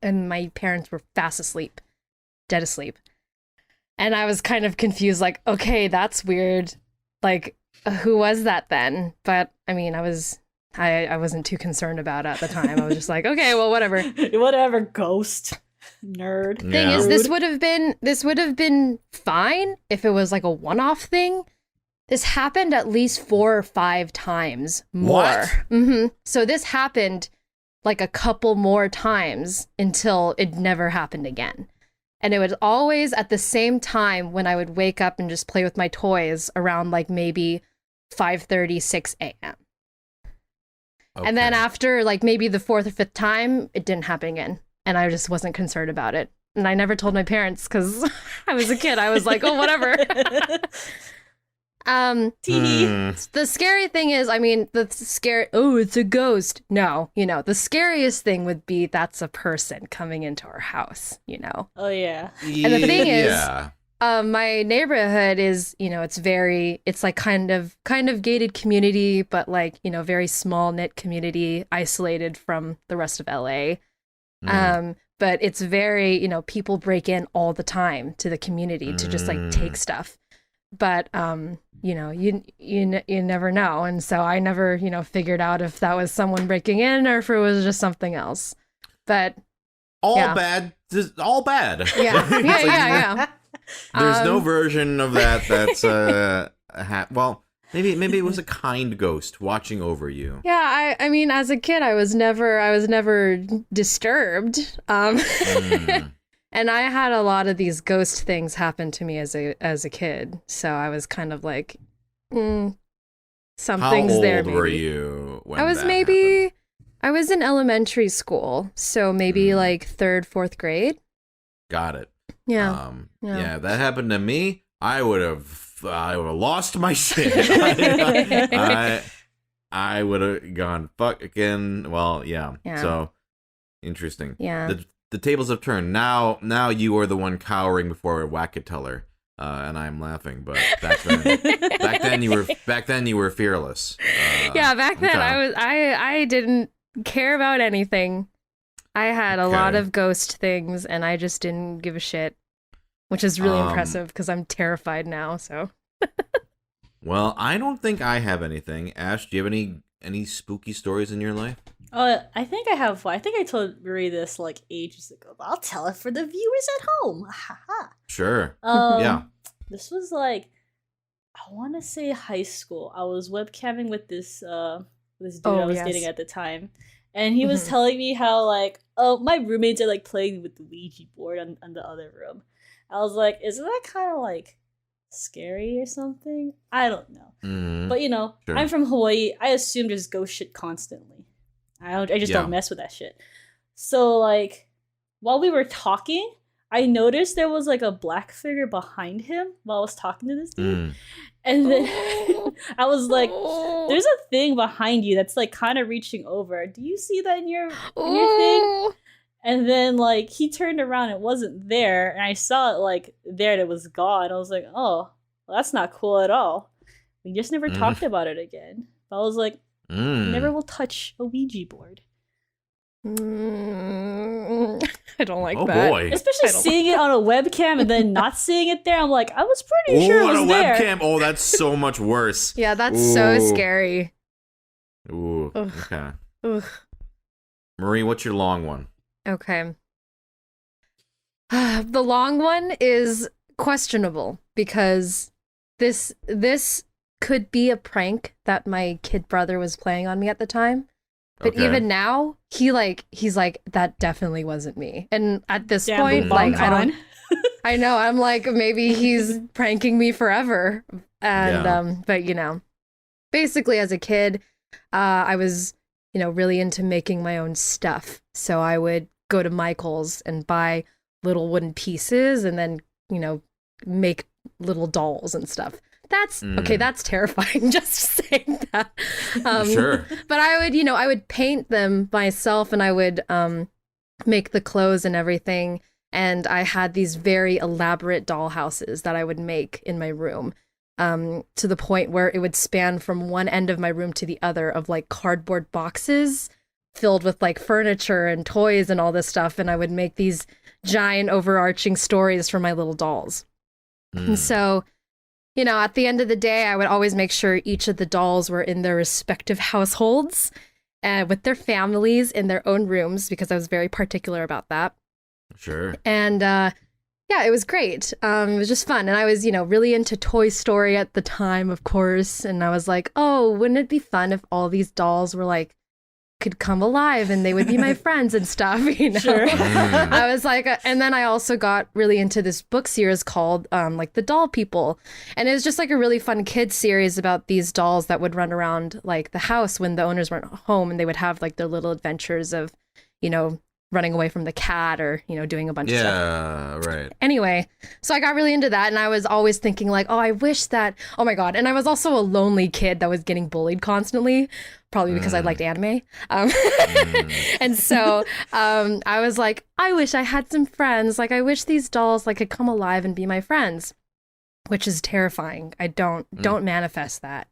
And my parents were fast asleep, dead asleep. And I was kind of confused, like, okay, that's weird. Like, who was that then? But I mean, I wasn't too concerned about it at the time. I was just like, okay, well, whatever. Whatever, ghost. Nerd. Thing is, this would have been fine if it was like a one-off thing. This happened at least 4 or 5 times more. What? So this happened like a couple more times until it never happened again. And it was always at the same time when I would wake up and just play with my toys around like maybe 5:30, 6 a.m. Okay. And then after like maybe the 4th or 5th time, it didn't happen again. And I just wasn't concerned about it. And I never told my parents because I was a kid. I was like, oh, whatever. The scary thing is, I mean, it's a ghost. No, the scariest thing would be that's a person coming into our house, Oh, yeah. And the thing is, my neighborhood is, it's like kind of gated community, but like, very small knit community, isolated from the rest of LA. But it's very, people break in all the time to the community to just like take stuff. But, you never know. And so I never, figured out if that was someone breaking in or if it was just something else. But bad. Just all bad. Yeah. There's no version of that that's well, maybe it was a kind ghost watching over you. Yeah, I mean, as a kid, I was never disturbed. And I had a lot of these ghost things happen to me as a kid. So I was kind of like, something's there. How old maybe. were you when I was that maybe happened? I was in elementary schoal, so maybe like 3rd, 4th grade. Got it. Yeah. Yeah, if that happened to me, I would have lost my shit. I would have gone fuck again. Well, yeah. So interesting. Yeah. The tables have turned. Now you are the one cowering before a Wackateller. And I'm laughing, but back then you were fearless. Yeah, back then I didn't care about anything. I had a lot of ghost things, and I just didn't give a shit, which is really impressive because I'm terrified now. So. Well, I don't think I have anything. Ash, do you have any spooky stories in your life? I think I have one. I think I told Marie this like ages ago, but I'll tell it for the viewers at home. Sure. Yeah. This was like, I want to say high school. I was webcamming with this dude I was dating at the time, and he was telling me how like, oh, my roommates are like playing with the Ouija board on the other room. I was like, isn't that kind of like scary or something? I don't know. But sure. I'm from Hawaii. I assume there's ghost shit constantly. I just don't mess with that shit. So like, while we were talking, I noticed there was like a black figure behind him while I was talking to this dude. And then I was like, there's a thing behind you that's like kind of reaching over. Do you see that in your thing? And then like he turned around, it wasn't there, and I saw it like there and it was gone. I was like, oh, well, that's not cool at all. We just never talked about it again. I was like, never will touch a Ouija board. I don't like that. Oh boy. Especially seeing it on a webcam and then not seeing it there. I'm like, I was pretty sure it was there. On a webcam? Oh, that's so much worse. Yeah, that's so scary. Ooh. Ugh. Okay. Ugh. Marie, what's your long one? Okay. The long one is questionable because this could be a prank that my kid brother was playing on me at the time. But even now, he's like, that definitely wasn't me. And at this point, like, I know, I'm like, maybe he's pranking me forever. And, but basically as a kid, I was, really into making my own stuff. So I would go to Michael's and buy little wooden pieces and then, make little dolls and stuff. That's okay. That's terrifying. Just saying that. Sure. But I would paint them myself, and I would make the clothes and everything. And I had these very elaborate doll houses that I would make in my room, to the point where it would span from one end of my room to the other of like cardboard boxes filled with like furniture and toys and all this stuff. And I would make these giant overarching stories for my little dolls. And so, at the end of the day, I would always make sure each of the dolls were in their respective households with their families in their own rooms, because I was very particular about that. Sure. And it was great. It was just fun. And I was, really into Toy Story at the time, of course. And I was like, oh, wouldn't it be fun if all these dolls were like, could come alive and they would be my friends and stuff, Sure. I was like, and then I also got really into this book series called like The Doll People. And it was just like a really fun kids series about these dolls that would run around like the house when the owners weren't home, and they would have like their little adventures of, running away from the cat or, doing a bunch of stuff. Yeah, right. Anyway, so I got really into that, and I was always thinking like, oh, I wish that, oh my God. And I was also a lonely kid that was getting bullied constantly, probably because I liked anime. And so I was like, I wish I had some friends. Like, I wish these dolls like could come alive and be my friends, which is terrifying. I don't manifest that.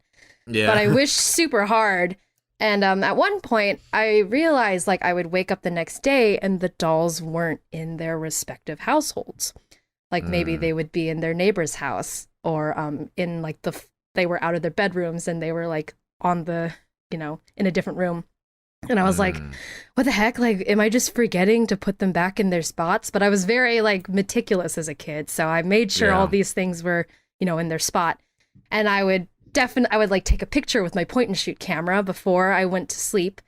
Yeah. But I wish super hard. And at one point, I realized like I would wake up the next day and the dolls weren't in their respective households. Like maybe they would be in their neighbor's house, or in like they were out of their bedrooms and they were like on the, in a different room. And I was like, what the heck? Like, am I just forgetting to put them back in their spots? But I was very like meticulous as a kid. So I made sure all these things were, in their spot. And I would like take a picture with my point and shoot camera before I went to sleep.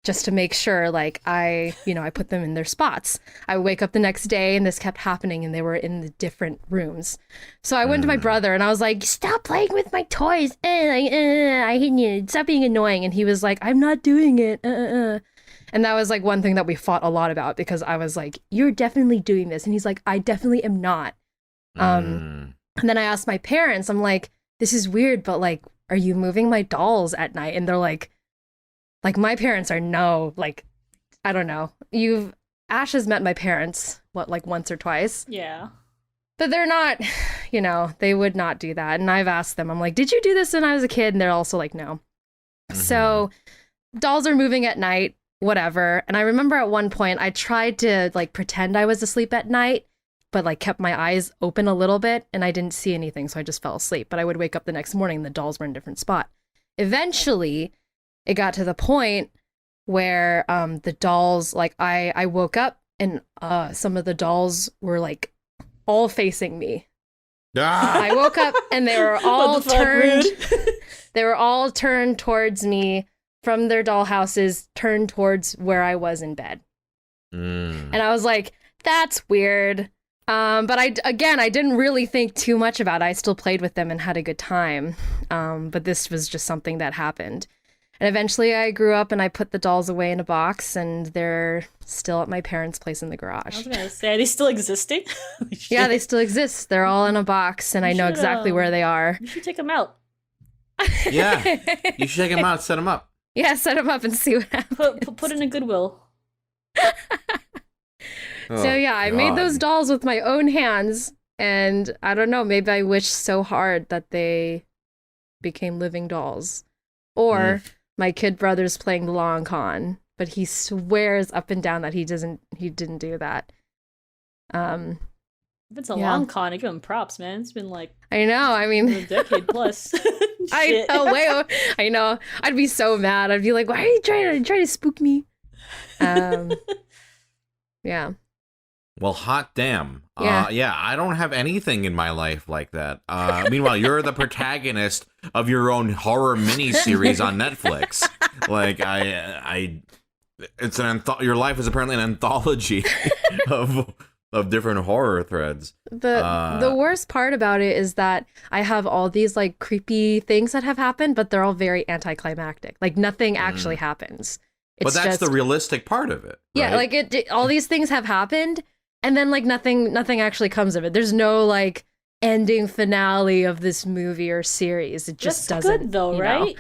just to make sure, like, I put them in their spots. I would wake up the next day and this kept happening and they were in the different rooms. So I went to my brother and I was like, stop playing with my toys. I hate you. Stop being annoying. And he was like, I'm not doing it. And that was like one thing that we fought a lot about, because I was like, you're definitely doing this. And he's like, I definitely am not. And then I asked my parents, I'm like, this is weird, but like, are you moving my dolls at night? And they're like, my parents are no, like, I don't know. Ash has met my parents, like once or twice? Yeah. But they're not, they would not do that. And I've asked them, I'm like, did you do this when I was a kid? And they're also like, no. So dolls are moving at night, whatever. And I remember at one point I tried to like pretend I was asleep at night, but like kept my eyes open a little bit and I didn't see anything. So I just fell asleep. But I would wake up the next morning and the dolls were in a different spot. Eventually, it got to the point where the dolls, like I woke up and some of the dolls were like all facing me. I woke up and they were all turned. They were all turned towards me from their doll houses, turned towards where I was in bed. And I was like, that's weird. But I didn't really think too much about it. I still played with them and had a good time. But this was just something that happened. And eventually I grew up and I put the dolls away in a box and they're still at my parents' place in the garage. I was going to say, are they still existing? Yeah, they still exist. They're all in a box and I know exactly where they are. You should take them out. Yeah, you should take them out, set them up. Yeah, set them up and see what happens. Put in a Goodwill. So yeah, I made those dolls with my own hands and I don't know, maybe I wished so hard that they became living dolls. Or my kid brother's playing the long con, but he swears up and down that he didn't do that. If it's a long con, I give him props, man. It's been like, I know, I mean, a decade plus. I know. I'd be so mad. I'd be like, why are you trying to spook me? Yeah. Well, hot damn. Yeah. I don't have anything in my life like that. Meanwhile, you're the protagonist of your own horror miniseries on Netflix. Like, it's your life is apparently an anthology of different horror threads. The worst part about it is that I have all these like creepy things that have happened, but they're all very anticlimactic. Like nothing actually happens. But that's the realistic part of it. Yeah, right? like all these things have happened, and then like nothing actually comes of it. There's no like ending finale of this movie or series. It just that's doesn't. Good though, right?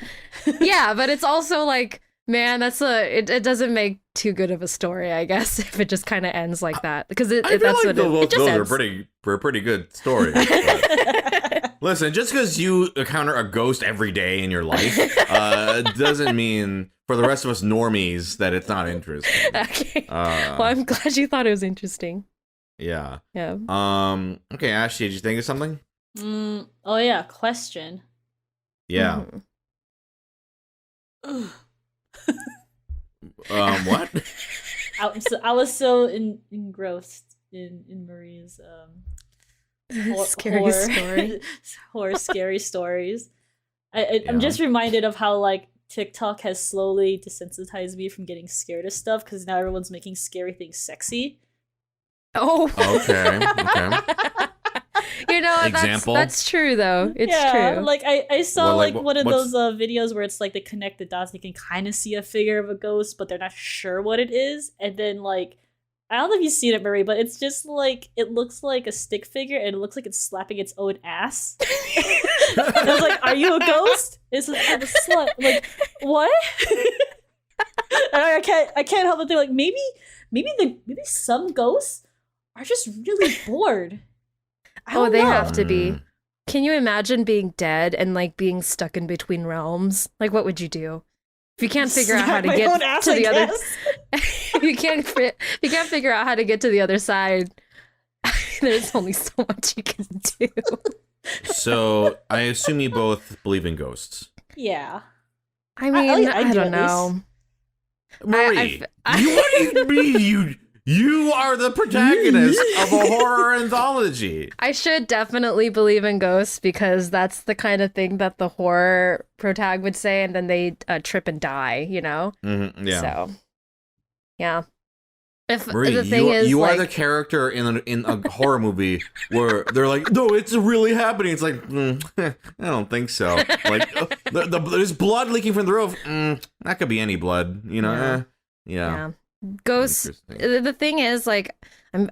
Yeah, but it's also like, man, it doesn't make too good of a story, I guess, if it just kind of ends like that. Because that's like what it just ends. are pretty good stories. Listen, just because you encounter a ghost every day in your life doesn't mean for the rest of us normies that it's not interesting. Okay. Well, I'm glad you thought it was interesting. Yeah. Yeah. Okay, Ashley, did you think of something? Oh yeah, question. Yeah. What? I was so engrossed in Marie's scary story. Scary stories. I'm just reminded of how like TikTok has slowly desensitized me from getting scared of stuff because now everyone's making scary things sexy. Oh. Okay. You know, that's true though. It's true. Like I saw one of those videos where it's like they connect the dots and you can kind of see a figure of a ghost, but they're not sure what it is. And then like, I don't know if you've seen it, Marie, but it's just like, it looks like a stick figure and it looks like it's slapping its own ass. And I was like, are you a ghost? It's like, I'm a slut. I'm like, what? And I can't help but think like, maybe some ghosts are just really bored. They have to be. Can you imagine being dead and like being stuck in between realms? Like, what would you do if you can't figure out how to get to the other? If you can't figure out how to get to the other side, there's only so much you can do. So I assume you both believe in ghosts. Yeah. I mean, I don't know. Marie, what do you mean You are the protagonist of a horror anthology. I should definitely believe in ghosts because that's the kind of thing that the horror protag would say, and then they trip and die, you know? Mm-hmm, yeah. So, yeah. If Marie, the thing you like, are the character in a horror movie where they're like, no, it's really happening. It's like, I don't think so. Like, there's blood leaking from the roof. That could be any blood, you know? Yeah. Ghosts. The thing is, like,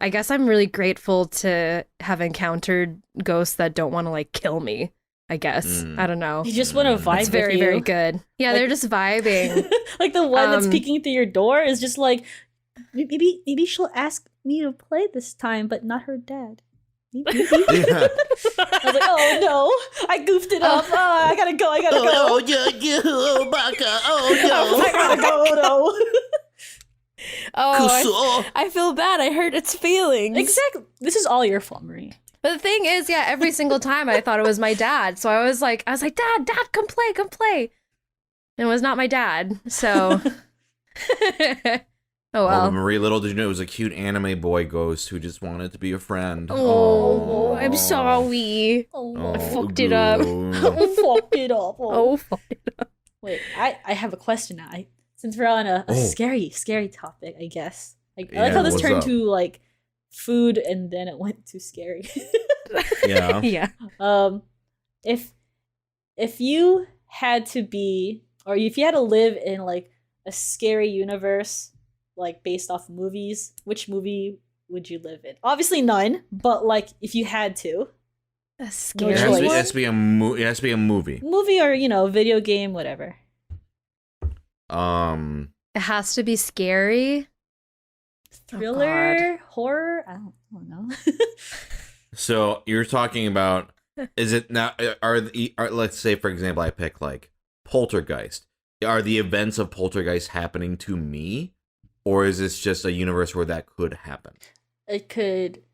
I guess I'm really grateful to have encountered ghosts that don't want to like kill me. I guess I don't know. You just want to vibe. It's very, with you. very good. Yeah, like, they're just vibing. Like the one that's peeking through your door is just like, maybe she'll ask me to play this time, but not her dad. Maybe. Yeah. I was like, oh no, I goofed it up. Oh, I gotta go. Oh yeah, oh my god, oh no, I gotta go though. Oh, I feel bad. I hurt its feelings. Exactly. This is all your fault, Marie. But the thing is, yeah, every single time I thought it was my dad. So I was like, Dad, come play. And it was not my dad. So, oh well. Marie, little did you know it was a cute anime boy ghost who just wanted to be a friend. Oh, I'm sorry. Oh, I fucked it up. Fucked it up. Fucked it up. Wait, I have a question now. Since we're on a scary topic, I guess. I like how this turned to like food and then it went to scary. Yeah. Yeah. If you had to be, or if you had to live in like a scary universe, like based off movies, which movie would you live in? Obviously none, but like if you had to. A scary It has to be a movie. Movie or, video game, whatever. It has to be scary. Thriller, horror, I don't know. So you're talking about, is it now, are let's say for example I pick like Poltergeist. Are the events of Poltergeist happening to me? Or is this just a universe where that could happen? It could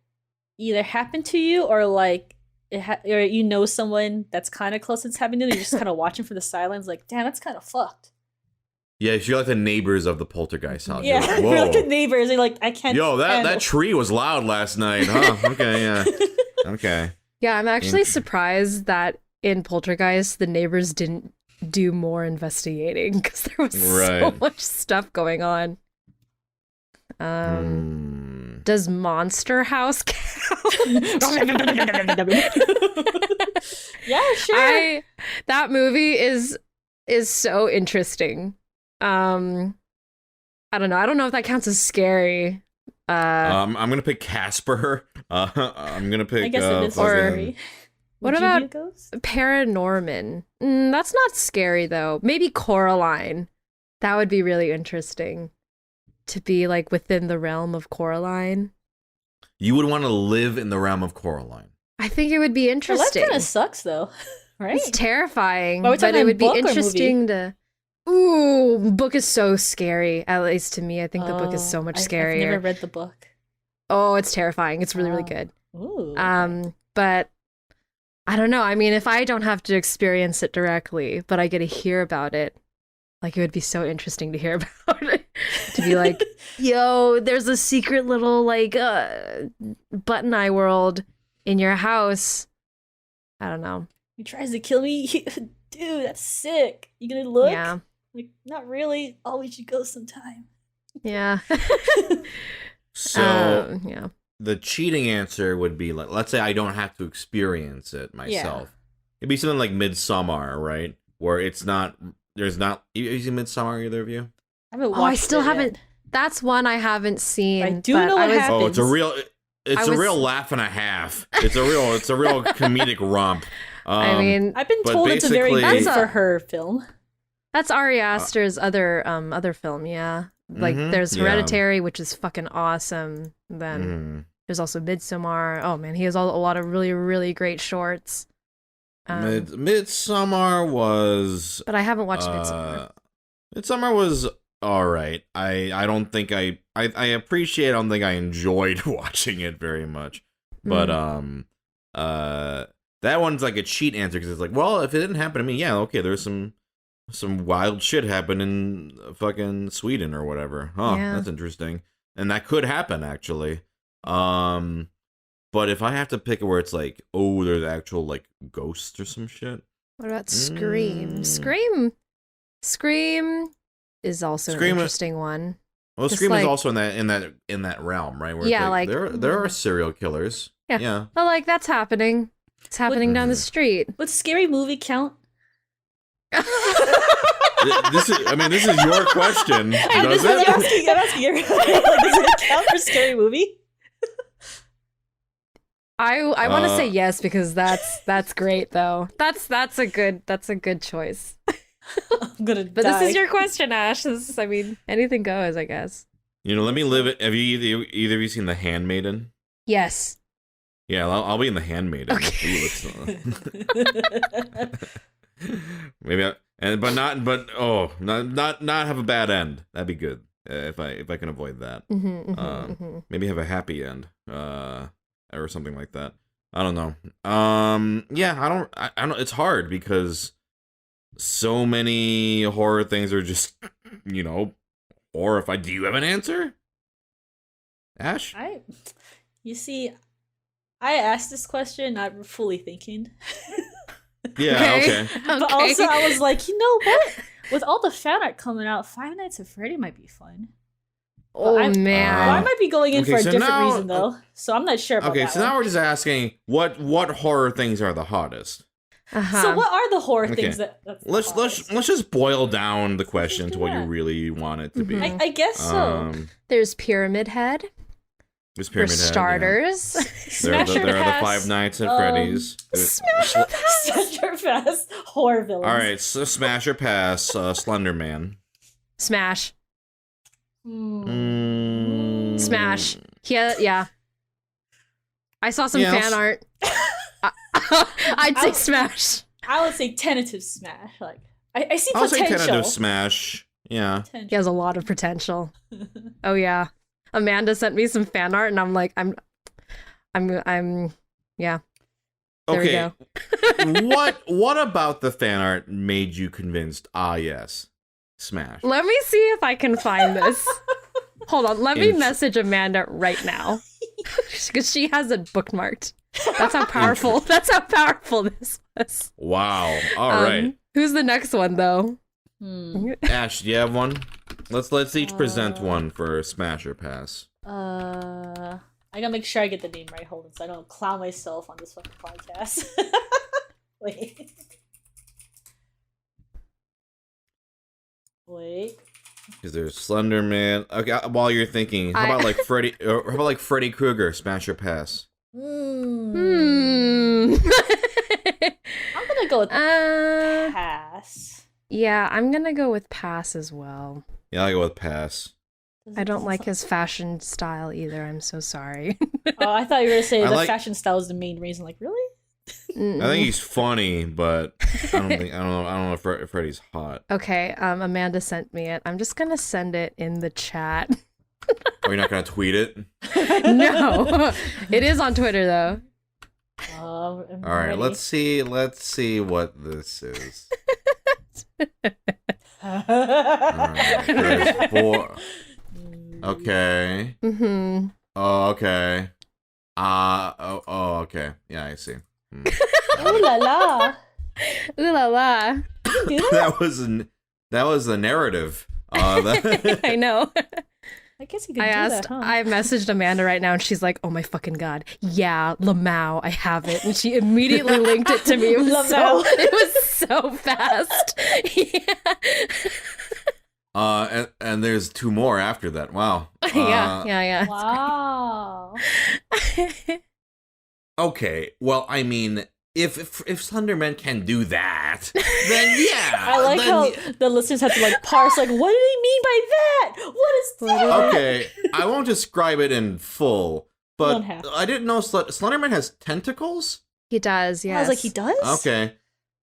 either happen to you or like or someone that's kind of close that's happening to you. You're just kind of watching for the silence like, damn, that's kind of fucked. Yeah, you're like the neighbors of the Poltergeist house. Yeah, like, you're like the neighbors. You're like, I can't. Yo, that tree was loud last night, huh? Okay, yeah. Okay. Yeah, I'm actually surprised that in Poltergeist the neighbors didn't do more investigating because there was so much stuff going on. Does Monster House count? Yeah, sure. That movie is so interesting. I don't know. I don't know if that counts as scary. I'm gonna pick Casper. I'm gonna pick. I guess it is scary. What about Paranorman? That's not scary though. Maybe Coraline. That would be really interesting. To be like within the realm of Coraline. You would want to live in the realm of Coraline. I think it would be interesting. Well, that kind of sucks though, right? It's terrifying, but it would be interesting to. Ooh, book is so scary. At least to me, I think the book is so much scarier. I've never read the book. Oh, it's terrifying. It's really, really good. Ooh. But I don't know. I mean, if I don't have to experience it directly, but I get to hear about it, like it would be so interesting to hear about it. To be like, yo, there's a secret little like button eye world in your house. I don't know. He tries to kill me. Dude, that's sick. You gonna look? Yeah. Like, not really. Oh, we should go sometime. Yeah. So yeah. The cheating answer would be like, let's say I don't have to experience it myself. Yeah. It'd be something like Midsommar, right? Where it's not, there's not, you seen Midsommar, either of you? I haven't watched I still haven't. Yet. That's one I haven't seen. I do know what happens. Oh, it's a real laugh and a half. It's a real comedic romp. I mean, I've been told it's a very good for her film. That's Ari Aster's other film, yeah. Like there's Hereditary, which is fucking awesome. Then there's also Midsommar. Oh man, he has a lot of really, really great shorts. Midsommar was, but I haven't watched Midsommar. Midsommar was all right. I don't think I appreciate. I don't think I enjoyed watching it very much. But that one's like a cheat answer because it's like, well, if it didn't happen to me, yeah, okay, there's some wild shit happened in fucking Sweden or whatever. Huh, yeah. That's interesting. and that could happen actually. But if I have to pick it where it's like, oh, there's actual like ghosts or some shit. What about Scream? Scream is also an interesting one. Well, Just Scream like, is also in that realm, right? Where yeah, like there are serial killers. Yeah. Well, like that's happening. It's happening down the street. Would Scary Movie count? This is your question. Does it? I'm asking everybody. Like, does it count for Scary Movie? I want to say yes because that's great though. That's a good choice. I'm gonna But die. this is your question, Ash. Anything goes, I guess. Let me live it. Have you either of you seen The Handmaiden? Yes. Yeah, I'll be in The Handmaiden. Okay. Maybe, not have a bad end. That'd be good if I can avoid that. Maybe have a happy end, or something like that. I don't know. Yeah, I don't. It's hard because so many horror things are just, horrified. Do you have an answer, Ash? You see, I asked this question not fully thinking. Yeah, okay. But also I was like, you know what? With all the fan art coming out, Five Nights at Freddy might be fun. Man. Well, I might be going in for a different reason now, though, so I'm not sure about that. Okay, so now we're just asking what horror things are the hottest. So what are the horror things that's let's just boil down the question to what you really want it to be. I guess so. There's Pyramid Head. There's Pyramid Head. For starters. Yeah. There are the Five Nights at Freddy's. Smasher Pass. Horror villains. All right, so Smasher Pass, Slender Man. Smash. Smash. Yeah. I saw some fan art. I'd say Smash. I would say tentative Smash. Like I see I'll potential. say tentative Smash. Yeah. He has a lot of potential. Oh yeah. Amanda sent me some fan art, and I'm like, I'm. Yeah. There we go. What about the fan art made you convinced? Ah, yes, Smash. Let me see if I can find this. Hold on. Let me message Amanda right now because she has it bookmarked. That's how powerful. That's how powerful this was. Wow. All right. Who's the next one though? Ash, do you have one? Let's each present one for Smasher Pass. I gotta make sure I get the name right. Hold on, so I don't clown myself on this fucking podcast. Wait. Because there's Slender Man. Okay, while you're thinking, how about Freddy Krueger, Smasher Pass? I'm gonna go with pass. Yeah, I'm gonna go with pass as well. Yeah, I'll go with pass. I don't like his fashion style either. I'm so sorry. Oh, I thought you were gonna say fashion style is the main reason. Like, really? I think he's funny, but I don't know if Freddy's hot. Okay, Amanda sent me it. I'm just gonna send it in the chat. Are you not gonna tweet it? No, it is on Twitter though. All right, let's see what this is. All right, there's 4. Okay. Oh, okay. Okay. Yeah, I see. Ooh la la. Ooh la la. That was the narrative. I know. I guess you could do that, huh? I messaged Amanda right now, and she's like, "Oh my fucking god, yeah, Lamau, I have it," and she immediately linked it to me. It was so fast. Yeah. And there's 2 more after that. Wow. Yeah. Wow. Okay. Well, I mean, if Slenderman can do that, then yeah. I like how the listeners have to like parse. Like, what did he mean by that? What is that? Okay, I won't describe it in full, but I didn't know Slenderman has tentacles. He does. Yes. I was like, he does. Okay.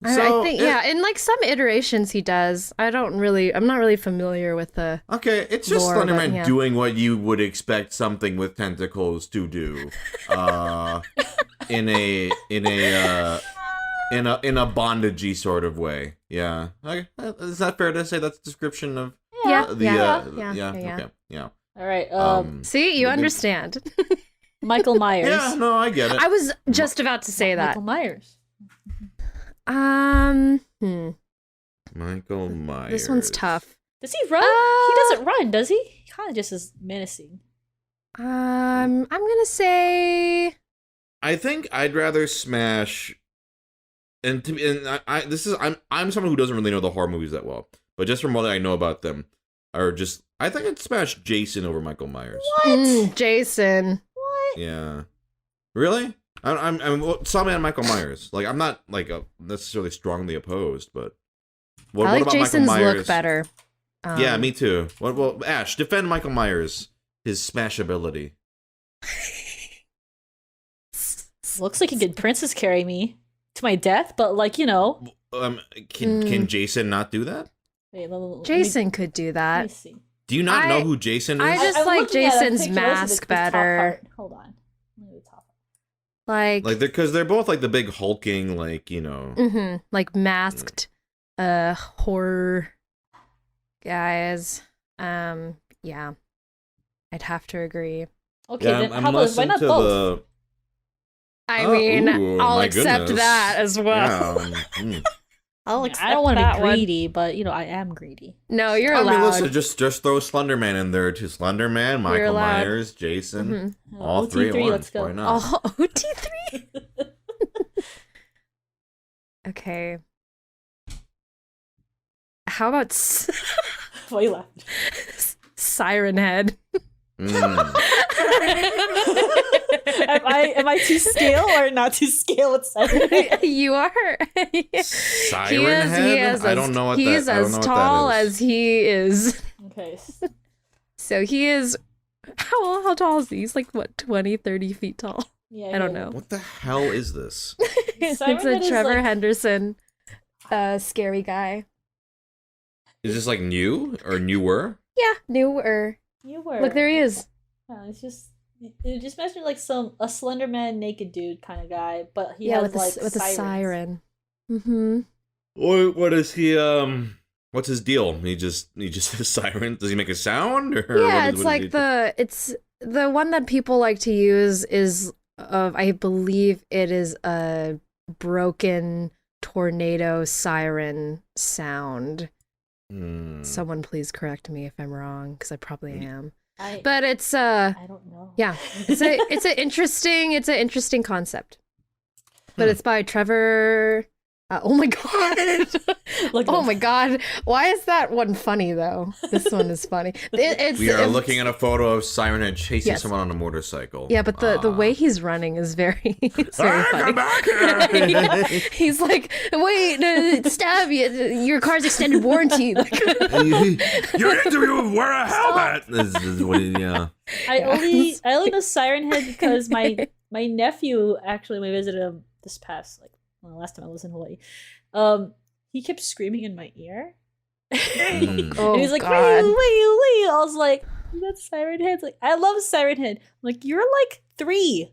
So, I think in like some iterations he does. I'm not really familiar with the. Okay, it's just Slenderman doing what you would expect something with tentacles to do, in a bondagey sort of way. Yeah. Okay. Is that fair to say that's a description of? Yeah. Okay. Yeah. All right. See, you understand. Michael Myers. Yeah, no, I get it. I was just about to say that. Michael Myers. Michael Myers. This one's tough. Does he run? He doesn't run, does he? He kind of just is menacing. I'm gonna say. I think I'd rather smash. I'm someone who doesn't really know the horror movies that well, but just from what I know about them, I think I'd smash Jason over Michael Myers. What? Jason. What? Yeah. Really? I'm Sawman Michael Myers. Like, I'm not like necessarily strongly opposed, but I like about Jason's Michael Myers? look better. Yeah, me too. Well, Ash, defend Michael Myers, his smashability. Looks like he could princess carry me to my death, but like, you know. Can Jason not do that? Wait, Jason could do let me that. see. Do you not know who Jason is? I just I'm like looking at a Jason's picture. Listen, mask the top better. part. Hold on. Let me do the top part. Like because they're both like the big hulking, like, you know. like masked horror guys. Yeah. I'd have to agree. Okay, Yeah, then I'm how about less why not into both? I mean, I'll my accept goodness. that as well. Yeah. I'll Yeah, accept I don't want to that be one. greedy, but you know, I am greedy. No, you're I allowed. mean, listen, just throw Slenderman in there too. Slenderman, Michael allowed. Myers, Jason, Mhm. all three at OT3, once. let's go. Why not? Oh, OT3? Okay. How about Why you laugh? Siren Head? Mm. am I to scale or not to scale with Siren Head? You are. Siren Head? I don't know what he that is I don't as know what tall that is. as he is. Okay. So he is. How tall is he? He's like, what, 20, 30 feet tall? Yeah, I don't know. What the hell is this? It's Siren Head a is Trevor like- Henderson scary guy. Is this like new or newer? Yeah, newer. You were. Look, there he is. Yeah, it's just imagine like a Slender Man naked dude kind of guy, but he Yeah, has with like a sirens. siren. Mm-hmm. What is he? What's his deal? He just a siren. Does he make a sound? Or Yeah, what it's like the one that people like to use is I believe it is a broken tornado siren sound. Someone please correct me if I'm wrong, because I probably am. But it's I don't know. yeah, it's an interesting concept. But it's by Trevor. Oh my god! Look at Oh him. my god! Why is that one funny though? This one is funny. We are looking at a photo of Siren Head chasing Yes. someone on a motorcycle. Yeah, but the way he's running is very it's very funny. Come back here! Yeah. He's like, wait, stab you! Your car's extended warranty. Like, You interview wear a helmet. This is what yeah. I only know Siren Head because my nephew actually when I visited him this past last time I was in Hawaii, he kept screaming in my ear. Oh, and he's like, God. wait. I was like, that's Siren Head. Like, I love Siren Head. I'm like, you're like 3.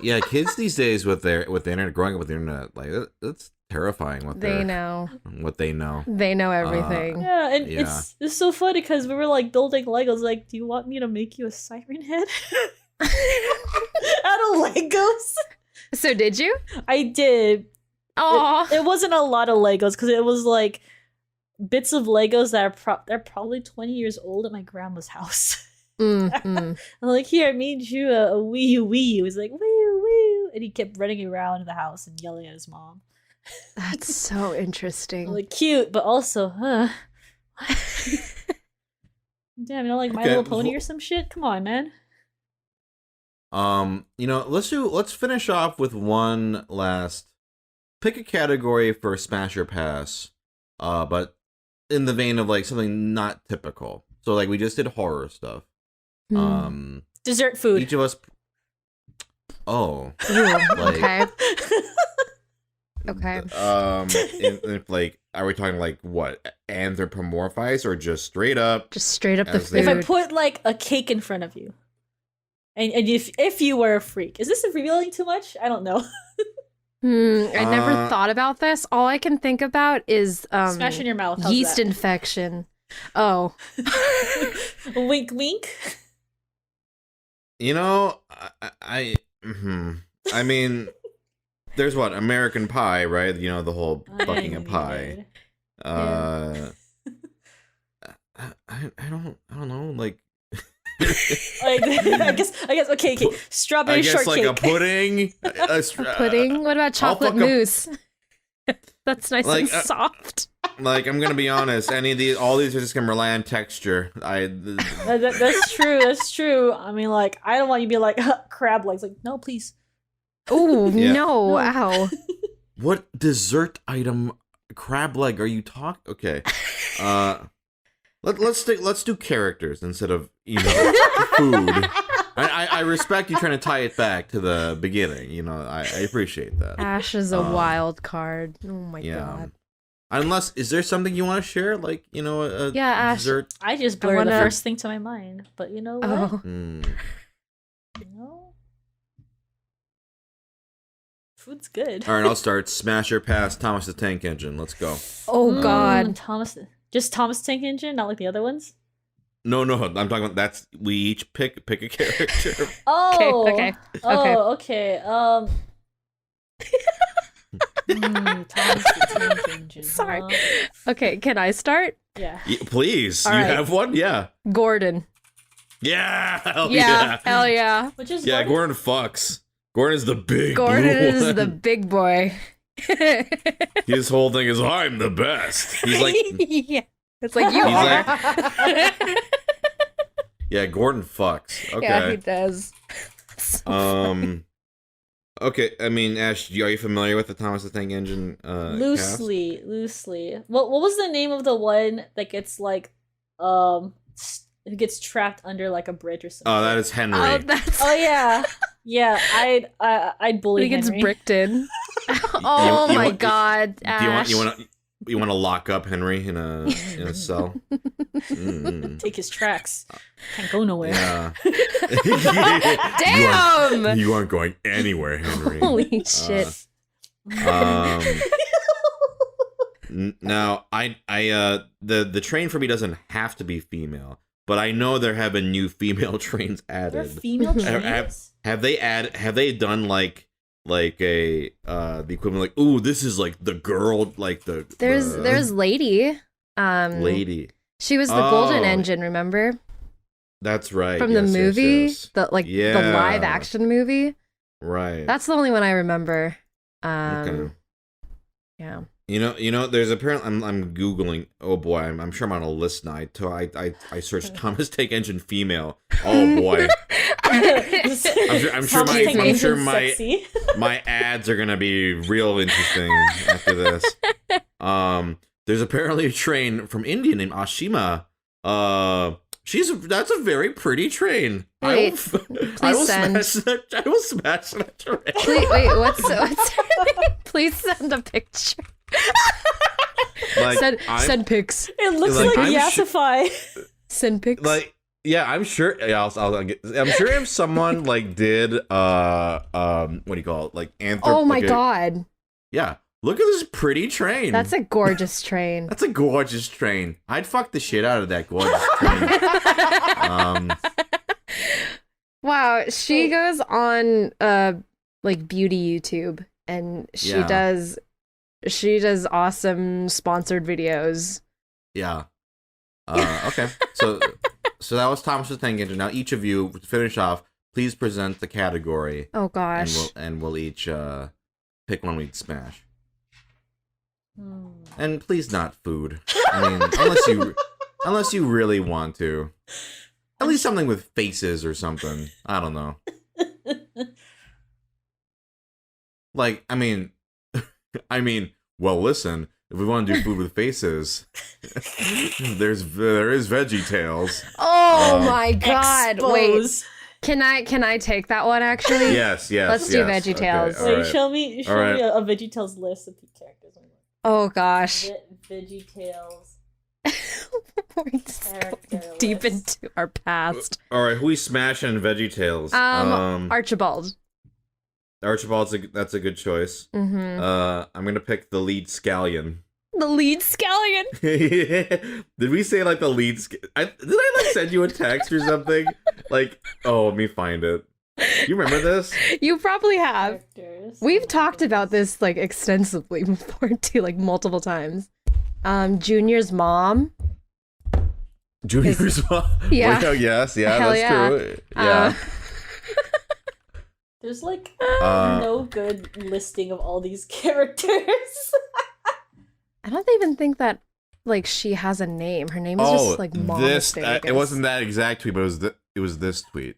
Yeah, kids these days with the internet, growing up with the internet, like that's terrifying. What they know. What they know. They know everything. Yeah, and Yeah. it's so funny because we were like building Legos. Like, do you want me to make you a Siren Head out of Legos? So did you? I did. Oh, It wasn't a lot of Legos because it was like bits of Legos that are they're probably 20 years old at my grandma's house. I'm like, here, I made you a Wii U. He's like, Wii U. And he kept running around the house and yelling at his mom. that's so interesting. I'm like, cute, but also, damn, you know, like My Little Pony or some shit? Come on, man. Let's finish off with one last. Pick a category for Smash or Pass, but in the vein of like something not typical. So like we just did horror stuff. Dessert food. Each of us. Oh. Ooh, like- okay. If like, are we talking like what anthropomorphize or just straight up? Just straight up the As they- food. If I put like a cake in front of you, and if you were a freak, is this revealing too much? I don't know. I never thought about this. All I can think about is Smash in your mouth. How's yeast that? infection. Oh. Wink, wink. You know, I mean, there's what, American Pie, right? You know, the whole fucking a pie. I don't know, like. I guess. Okay. Strawberry shortcake. Like a pudding. A pudding. What about chocolate mousse? That's nice and soft. Like, I'm gonna be honest. All these are just gonna rely on texture. That's true. That's true. I mean, like, I don't want you to be like crab legs. Like, no, please. Oh no! Ow. What dessert item crab leg are you talking? Okay. Let's do characters instead of food. I respect you trying to tie it back to the beginning. You know, I appreciate that. Ash is a wild card. Oh my god. Unless, is there something you want to share? Like, you know, a dessert? I just blurred the first thing to my mind. But you know what? Oh. You know? Food's good. All right, I'll start. Smash or pass, Thomas the Tank Engine. Let's go. Oh god. Thomas Tank Engine, not like the other ones? No, I'm talking about we each pick a character. Oh. Okay. Thomas the Tank Engine. Sorry. Okay, can I start? Yeah. Please. All you right. have one? Yeah. Gordon. Yeah. Hell yeah. Hell yeah. Which is Gordon fucks. Gordon is the big Gordon blue is one. the big boy. His whole thing is, I'm the best. He's like, yeah. It's like you are. Yeah, Gordon fucks. Okay. Yeah, he does. Okay, I mean, Ash, are you familiar with the Thomas the Tank Engine loosely. What was the name of the one that gets like it gets trapped under like a bridge or something? Oh, that is Henry. Oh yeah. Yeah, I'd bully he gets Henry. bricked in. Oh you my want- god, Ash. You want to lock up Henry in a cell? Take his tracks. Can't go nowhere. Yeah. Damn! You aren't going anywhere, Henry. Holy shit. Now, the train for me doesn't have to be female, but I know there have been new female trains added. There are female trains? Have they done like a the equivalent, like, ooh, this is like the girl, like There's Lady. Lady. She was the golden engine, remember? That's right. From the movie, yes. the live action movie. Right. That's the only one I remember. Okay. Yeah. You know, there's apparently I'm googling. Oh boy, I'm sure I'm on a list now. I searched Thomas Tank Engine female. Oh boy. I'm sure my ads are gonna be real interesting after this. There's apparently a train from India named Ashima. That's a very pretty train. Wait, I will smash that train. Wait, what's her name? Please send a picture. Like, send pics. It looks like Yassify. Send pics. Like, yeah, I'm sure. Yeah, I'm sure if someone like did what do you call it? Like oh my god. Yeah. Look at this pretty train. That's a gorgeous train. That's a gorgeous train. I'd fuck the shit out of that gorgeous train. Wow, she goes on like beauty YouTube, and she does awesome sponsored videos. Yeah. Okay. So that was Thomas the Tank Engine. Now each of you, to finish off, please present the category. Oh gosh. And we'll each pick one we'd smash. And please not food. I mean, unless you really want to. At least something with faces or something. I don't know. Like, I mean, well, listen, if we want to do food with faces, there is VeggieTales. Oh my god. Expose. Wait. Can I take that one actually? Yes. Let's do VeggieTales. Okay, Wait, show me a VeggieTales list of characters. Oh gosh. VeggieTales. We're so deep into our past. All right, who we smashing in VeggieTales? Archibald. Archibald's that's a good choice. Mm-hmm. I'm gonna pick the lead scallion. The lead scallion. Did we say like the lead? Did I like send you a text or something? Like, oh, let me find it. You remember this? You probably have. Characters. We've talked about this like extensively before too, like multiple times. Junior's mom. Junior's mom. Yeah. Well, yes, yeah, Hell that's yeah. true. Yeah. There's like no good listing of all these characters. I don't even think that like she has a name. Her name is just like Mom. This it wasn't that exact tweet, but it was this tweet.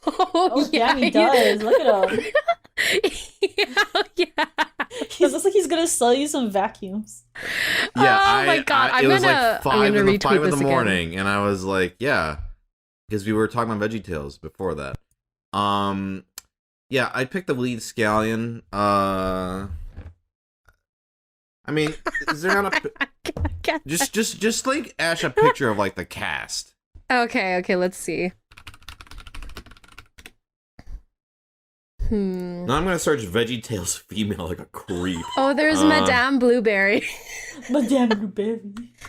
Oh yeah, he does. Look at him. Yeah. He looks like he's gonna sell you some vacuums. Yeah, oh my god! it was like I'm gonna retweet 5 in this the again. morning, and I was like, yeah, because we were talking about VeggieTales before that. Yeah, I picked the lead scallion. I mean, is there not a just like Ash a picture of like the cast? Okay, let's see. Now I'm gonna search VeggieTales female like a creep. Oh, there's Madame Blueberry. Madame Blueberry.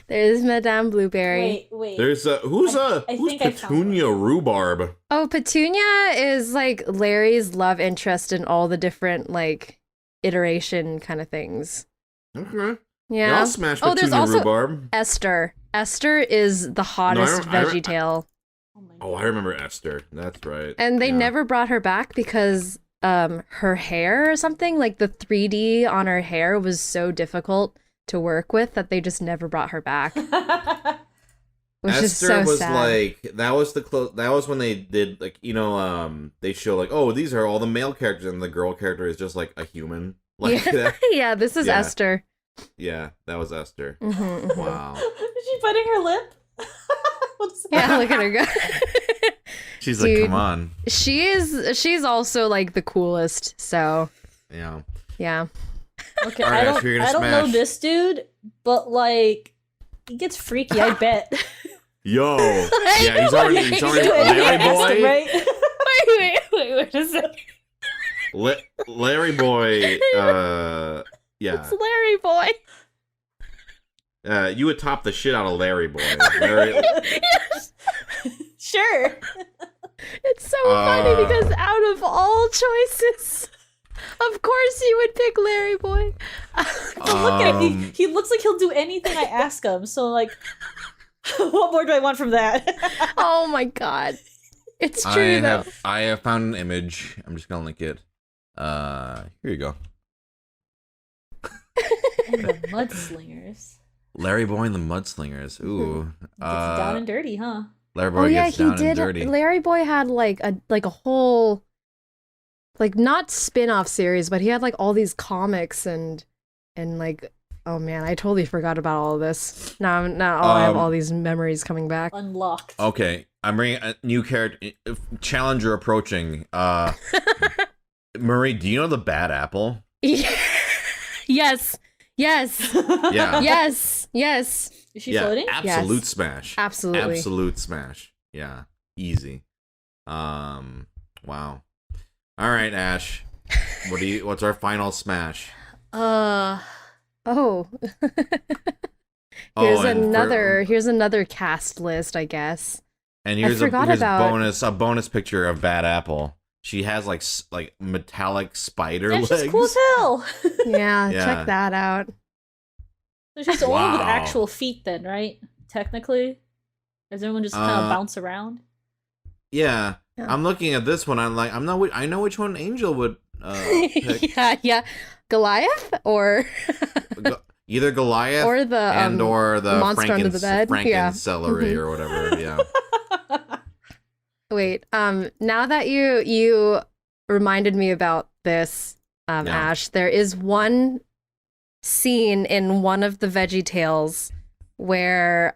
There's Madame Blueberry. Wait. There's who's think I found Petunia Rhubarb? Oh, Petunia is like Larry's love interest in all the different like iteration kind of things. Okay. Yeah. I'll smash Oh, there's Petunia also Rhubarb. Esther. Esther is the hottest VeggieTale. Oh my Oh, I remember Esther. That's right. And they Yeah. never brought her back because her hair or something, like the 3D on her hair was so difficult to work with that they just never brought her back. Which Esther is so was sad. like that was when they did like they show like, oh, these are all the male characters and the girl character is just like a human. Like that. Yeah, this is Yeah. Esther. Yeah, that was Esther. Mhm. Wow. Is she biting her lip? What's that? Yeah, look at her go. She's Dude. like, come on. She's also like the coolest, so Yeah. yeah. Okay, All right, I Ash, you're gonna don't know smash. this dude, but like he gets freaky, I bet. Yo. Yeah, he's already You can do anything I Larry ask him, Boy. right? Wait a second. Larry Boy. Yeah. It's Larry Boy. You would top the shit out of Larry Boy. Larry. Yes. Sure. It's so funny because out of all choices, of course you would pick Larry Boy. But look at him. He looks like he'll do anything I ask him. So like, what more do I want from that? Oh my god. It's true though. I have found an image. I'm just gonna link it. Here you go. And the mudslingers. Larry Boy and the Mudslingers. Ooh. Gets down and dirty, huh? Larry Boy Oh yeah, gets he down did. and dirty. Larry Boy had like a whole, like not spin-off series, but he had like all these comics and like, oh man, I totally forgot about all of this. Now I have all these memories coming back. Unlocked. Okay, I'm bringing a new character. Challenger approaching. Murray, do you know the Bad Apple? Yes. Yeah. Yes. Is she floating? Absolute Yes. smash. Absolutely. Absolute smash. Yeah. Easy. Wow. All right, Ash. What's our final smash? Oh. And Here's another cast list, I guess. And here's forgot a about- bonus picture of Bad Apple. She has like metallic spider Yeah, legs. she's cool as hell. Yeah, Yeah. check that out. So she's the only one with Wow. actual feet then, right? Technically? Does everyone just kind of bounce around? Yeah. Yeah. I'm looking at this one. I'm like, I know which one Angel would pick. yeah. Goliath or Either Goliath or the or the monster under the bed. Yeah. Franken-celery or whatever. Yeah. Wait, now that you reminded me about this, Yeah. Ash, there is one scene in one of the VeggieTales where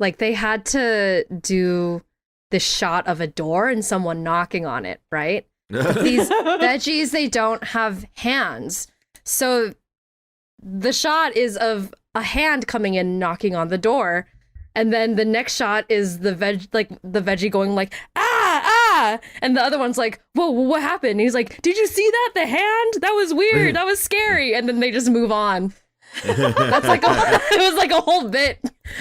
like they had to do this shot of a door and someone knocking on it, right? These veggies, they don't have hands. So the shot is of a hand coming in knocking on the door. And then the next shot is the veggie going like, ah, yeah. And the other one's like, whoa, what happened? And he's like, did you see that? The hand? That was weird. That was scary. And then they just move on. That's like it was like a whole bit.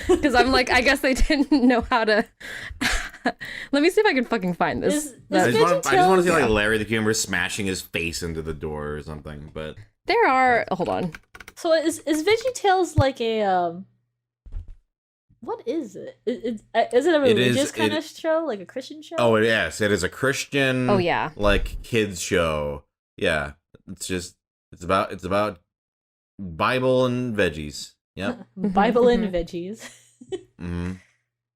Because I'm like, I guess they didn't know how to. Let me see if I can fucking find this. I just want to see like Larry the Cucumber smashing his face into the door or something. But there are. Hold on. So is VeggieTales like a what is it? Is it a religious kind of show, like a Christian show? Oh yes, it is a Christian. Oh yeah, like kids show. Yeah, it's about Bible and veggies. Yep. Bible and veggies. Mm-hmm.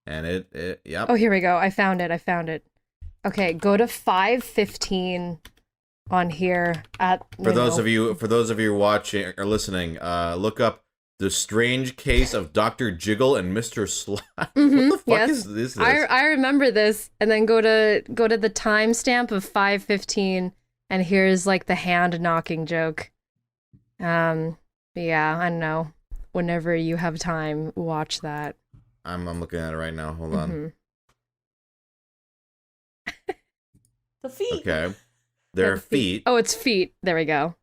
And it yep. Oh, here we go. I found it. Okay, go to 5:15 on here at for those of you watching or listening, look up The Strange Case of Dr. Jiggle and Mr. Slime. Mm-hmm, What the fuck is this? I remember this, and then go to the timestamp of 5:15, and here's like the hand knocking joke. Yeah, I don't know. Whenever you have time, watch that. I'm looking at it right now. Hold on. The feet. Okay. Their feet. Oh, it's feet. There we go.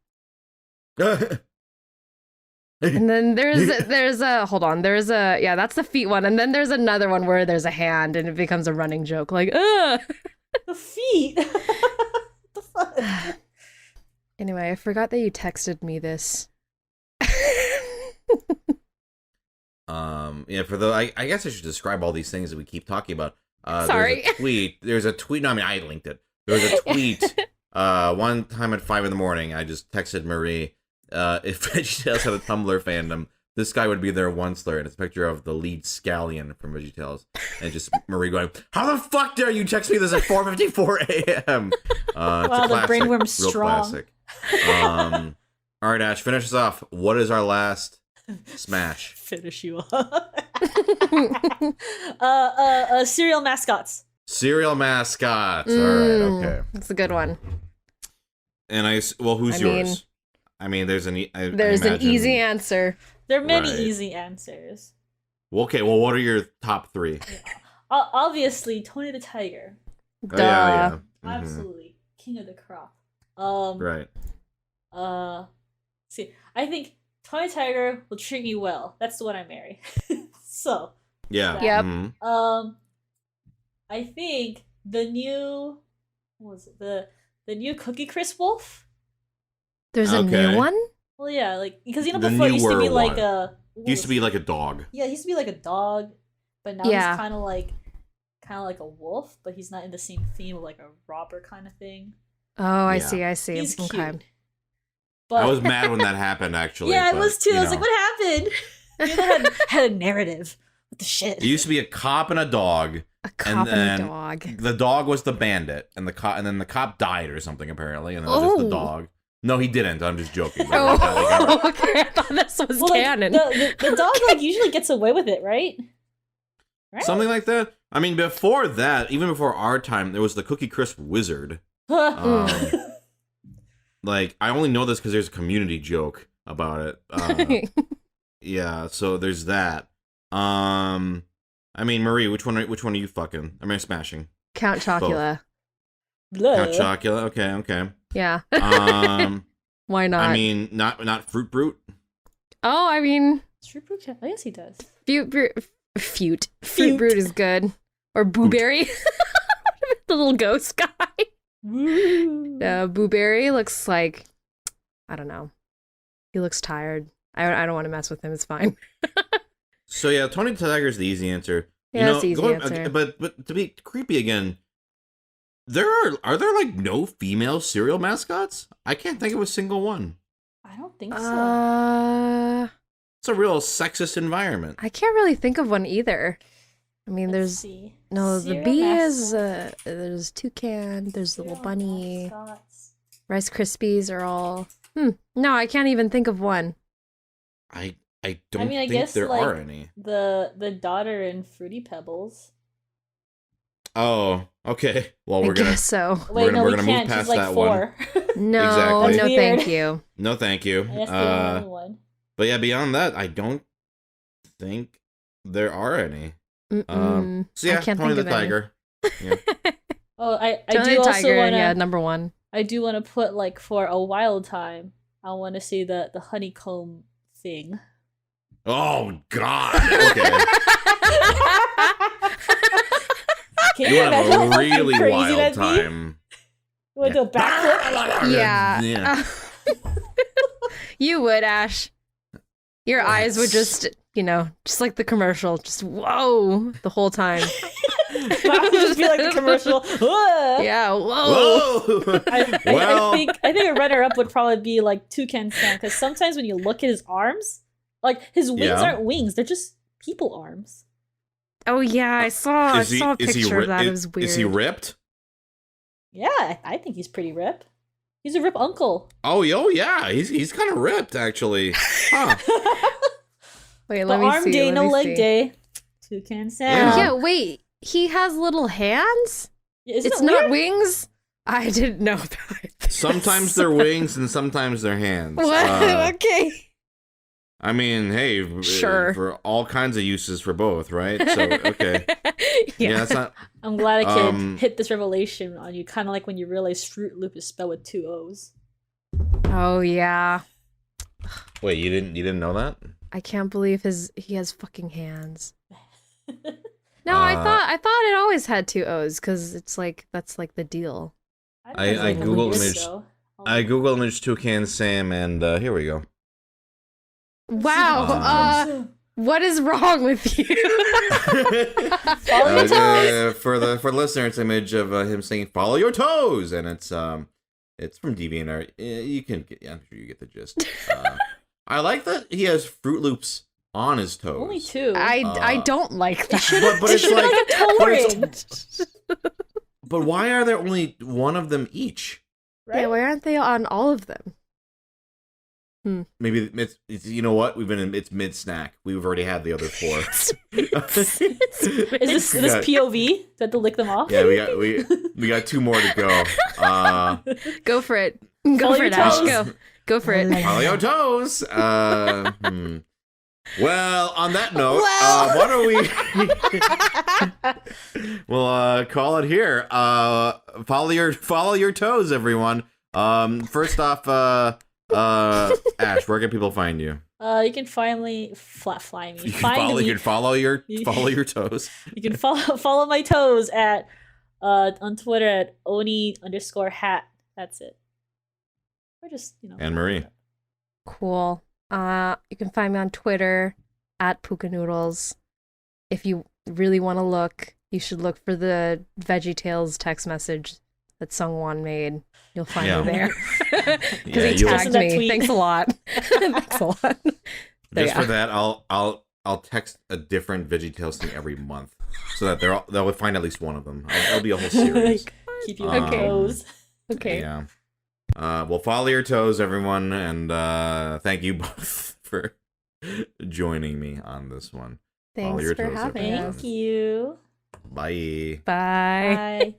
And then there's a hold on. There's a yeah, that's the feet one. And then there's another one where there's a hand and it becomes a running joke. Like, ugh. The feet. What the fuck? Anyway, I forgot that you texted me this. Yeah, I guess I should describe all these things that we keep talking about. Sorry. There's a tweet. No, I mean, I linked it. There was a tweet one time at 5 a.m. I just texted Marie, if VeggieTales had a Tumblr fandom, this guy would be their onceler, and it's a picture of the lead scallion from VeggieTales. And just Marie going, how the fuck dare you text me this at 4:54 a.m.? Wow, the brainworm's strong. Classic. All right, Ash, finish us off. What is our last smash? Finish you up. Cereal mascots. Cereal mascots. All right, okay. That's a good one. And who's yours? I mean, there's an easy answer. There are many easy answers. Okay, well, what are your top three? Obviously, Tony the Tiger. Duh. Yeah. Absolutely. King of the crop. Right. See, I think Tony Tiger will treat me well. That's the one I marry. So. Yeah. Yep. Mm-hmm. I think the new, what was it? The new Cookie Crisp Wolf. There's a new one? Well, yeah, like because before it used to be like a. He used to be like a dog. Yeah, he used to be like a dog, but now he's kind of like a wolf, but he's not in the same theme of like a robber kind of thing. Oh, I see. He's okay. cute. But... I was mad when that happened, actually. Yeah, I was too. I was like, what happened? Had a narrative. What the shit? It used to be a cop and a dog. A cop and a dog. The dog was the bandit, and then the cop died or something apparently, and then it was just the dog. No, he didn't. I'm just joking. Okay. I thought this was canon. The dog usually gets away with it, right? Something like that. I mean, before that, even before our time, there was the Cookie Crisp Wizard. Like, I only know this because there's a community joke about it. Yeah, so there's that. I mean, Marie, which one are you fucking? I mean, smashing. Count Chocula. Count Chocula. Okay. Yeah. Why not? I mean, not Fruit Brute. Oh, I mean, Fruit Brute. I guess he does. Fruit Brute is good. Or Booberry, the little ghost guy. Booberry looks like, I don't know. He looks tired. I don't want to mess with him. It's fine. So yeah, Tony the Tiger is the easy answer. Yeah, that's the easy answer. But to be creepy again, are there like no female cereal mascots? I can't think of a single one. I don't think so. It's a real sexist environment. I can't really think of one either. I mean, Let's the cereal bee mascots. is there's toucan, there's the little Cereal bunny, mascots. Rice Krispies are all. No, I can't even think of one. I don't I think guess, there like, are any. The daughter in Fruity Pebbles. Oh, okay. Well, I guess so. Wait, we're we gonna can't. move past She's like that 4. one. No, Exactly. no, That's thank weird. you. No, thank you. That's the only one. But yeah, beyond that, I don't think there are any. So yeah, I can't Tony think the of any. Tiger. Yeah. Oh, I Tony do the also Tiger, want to. yeah, number one. I do want to put like for a wild time. I want to see the honeycomb thing. Oh God. Okay. Can You want to imagine have how a fucking really crazy wild that'd be? time. With a backflip. Yeah. Yeah. You would, Ash. Your eyes would just, just like the commercial, just whoa the whole time. That would just be like the commercial. Yeah, whoa. Whoa. I think a runner-up would probably be like Toucan Sam, because sometimes when you look at his arms, like his wings aren't wings; they're just people arms. Oh yeah, I saw a picture of that. It was weird. Is he ripped? Yeah, I think he's pretty ripped. He's a rip uncle. Oh yeah, he's kind of ripped actually. Huh. Wait, The let me arm see. day, let no me leg see. day. Toucan Sam. Yeah, wait. He has little hands? Isn't It's it not weird? wings? I didn't know about it. Sometimes they're wings and sometimes they're hands. What? Okay. I mean, hey, Sure. for all kinds of uses for both, right? So okay, yeah, that's not. I'm glad I could hit this revelation on you, kind of like when you realize Fruit Loop is spelled with 2 O's. Oh yeah. Wait, you didn't know that? I can't believe he has fucking hands. No, I thought it always had 2 O's because it's like that's like the deal. I Google image Toucan Sam and here we go. Wow. What is wrong with you? Follow your toes. For the listener, it's an image of him saying "Follow your toes," and it's from DeviantArt. You can get, I'm sure you get the gist. I like that he has Fruit Loops on his toes. Only 2. I don't like that. But it's like, but why are there only one of them each? Right? Yeah, why aren't they on all of them? Maybe it's you know what, it's mid snack. We've already had the other 4. Is this POV? Do I have to lick them off? Yeah, we got 2 more to go. Go for it. Follow Go for your it, Ash. toes. Go for it. Follow your toes. Well, on that note, why don't we we'll call it here. Follow your toes, everyone. First off, Ash, where can people find you? You can finally fly me. You can follow your toes. You can follow my toes at on Twitter at Oni_hat. That's it. Or just Anne Marie. Cool. You can find me on Twitter at Puka Noodles. If you really want to look, you should look for the VeggieTales text message that Sungwon made. You'll find me there. Because he tagged me. Tweet. Thanks a lot. Thanks a lot. Just for that, I'll text a different VeggieTales thing every month, so that they'll find at least one of them. It'll be a whole series. Keep you on your toes. Okay. Yeah. Well, follow your toes, everyone, and thank you both for joining me on this one. Thanks for having us. Thank you. Bye. Bye. Bye.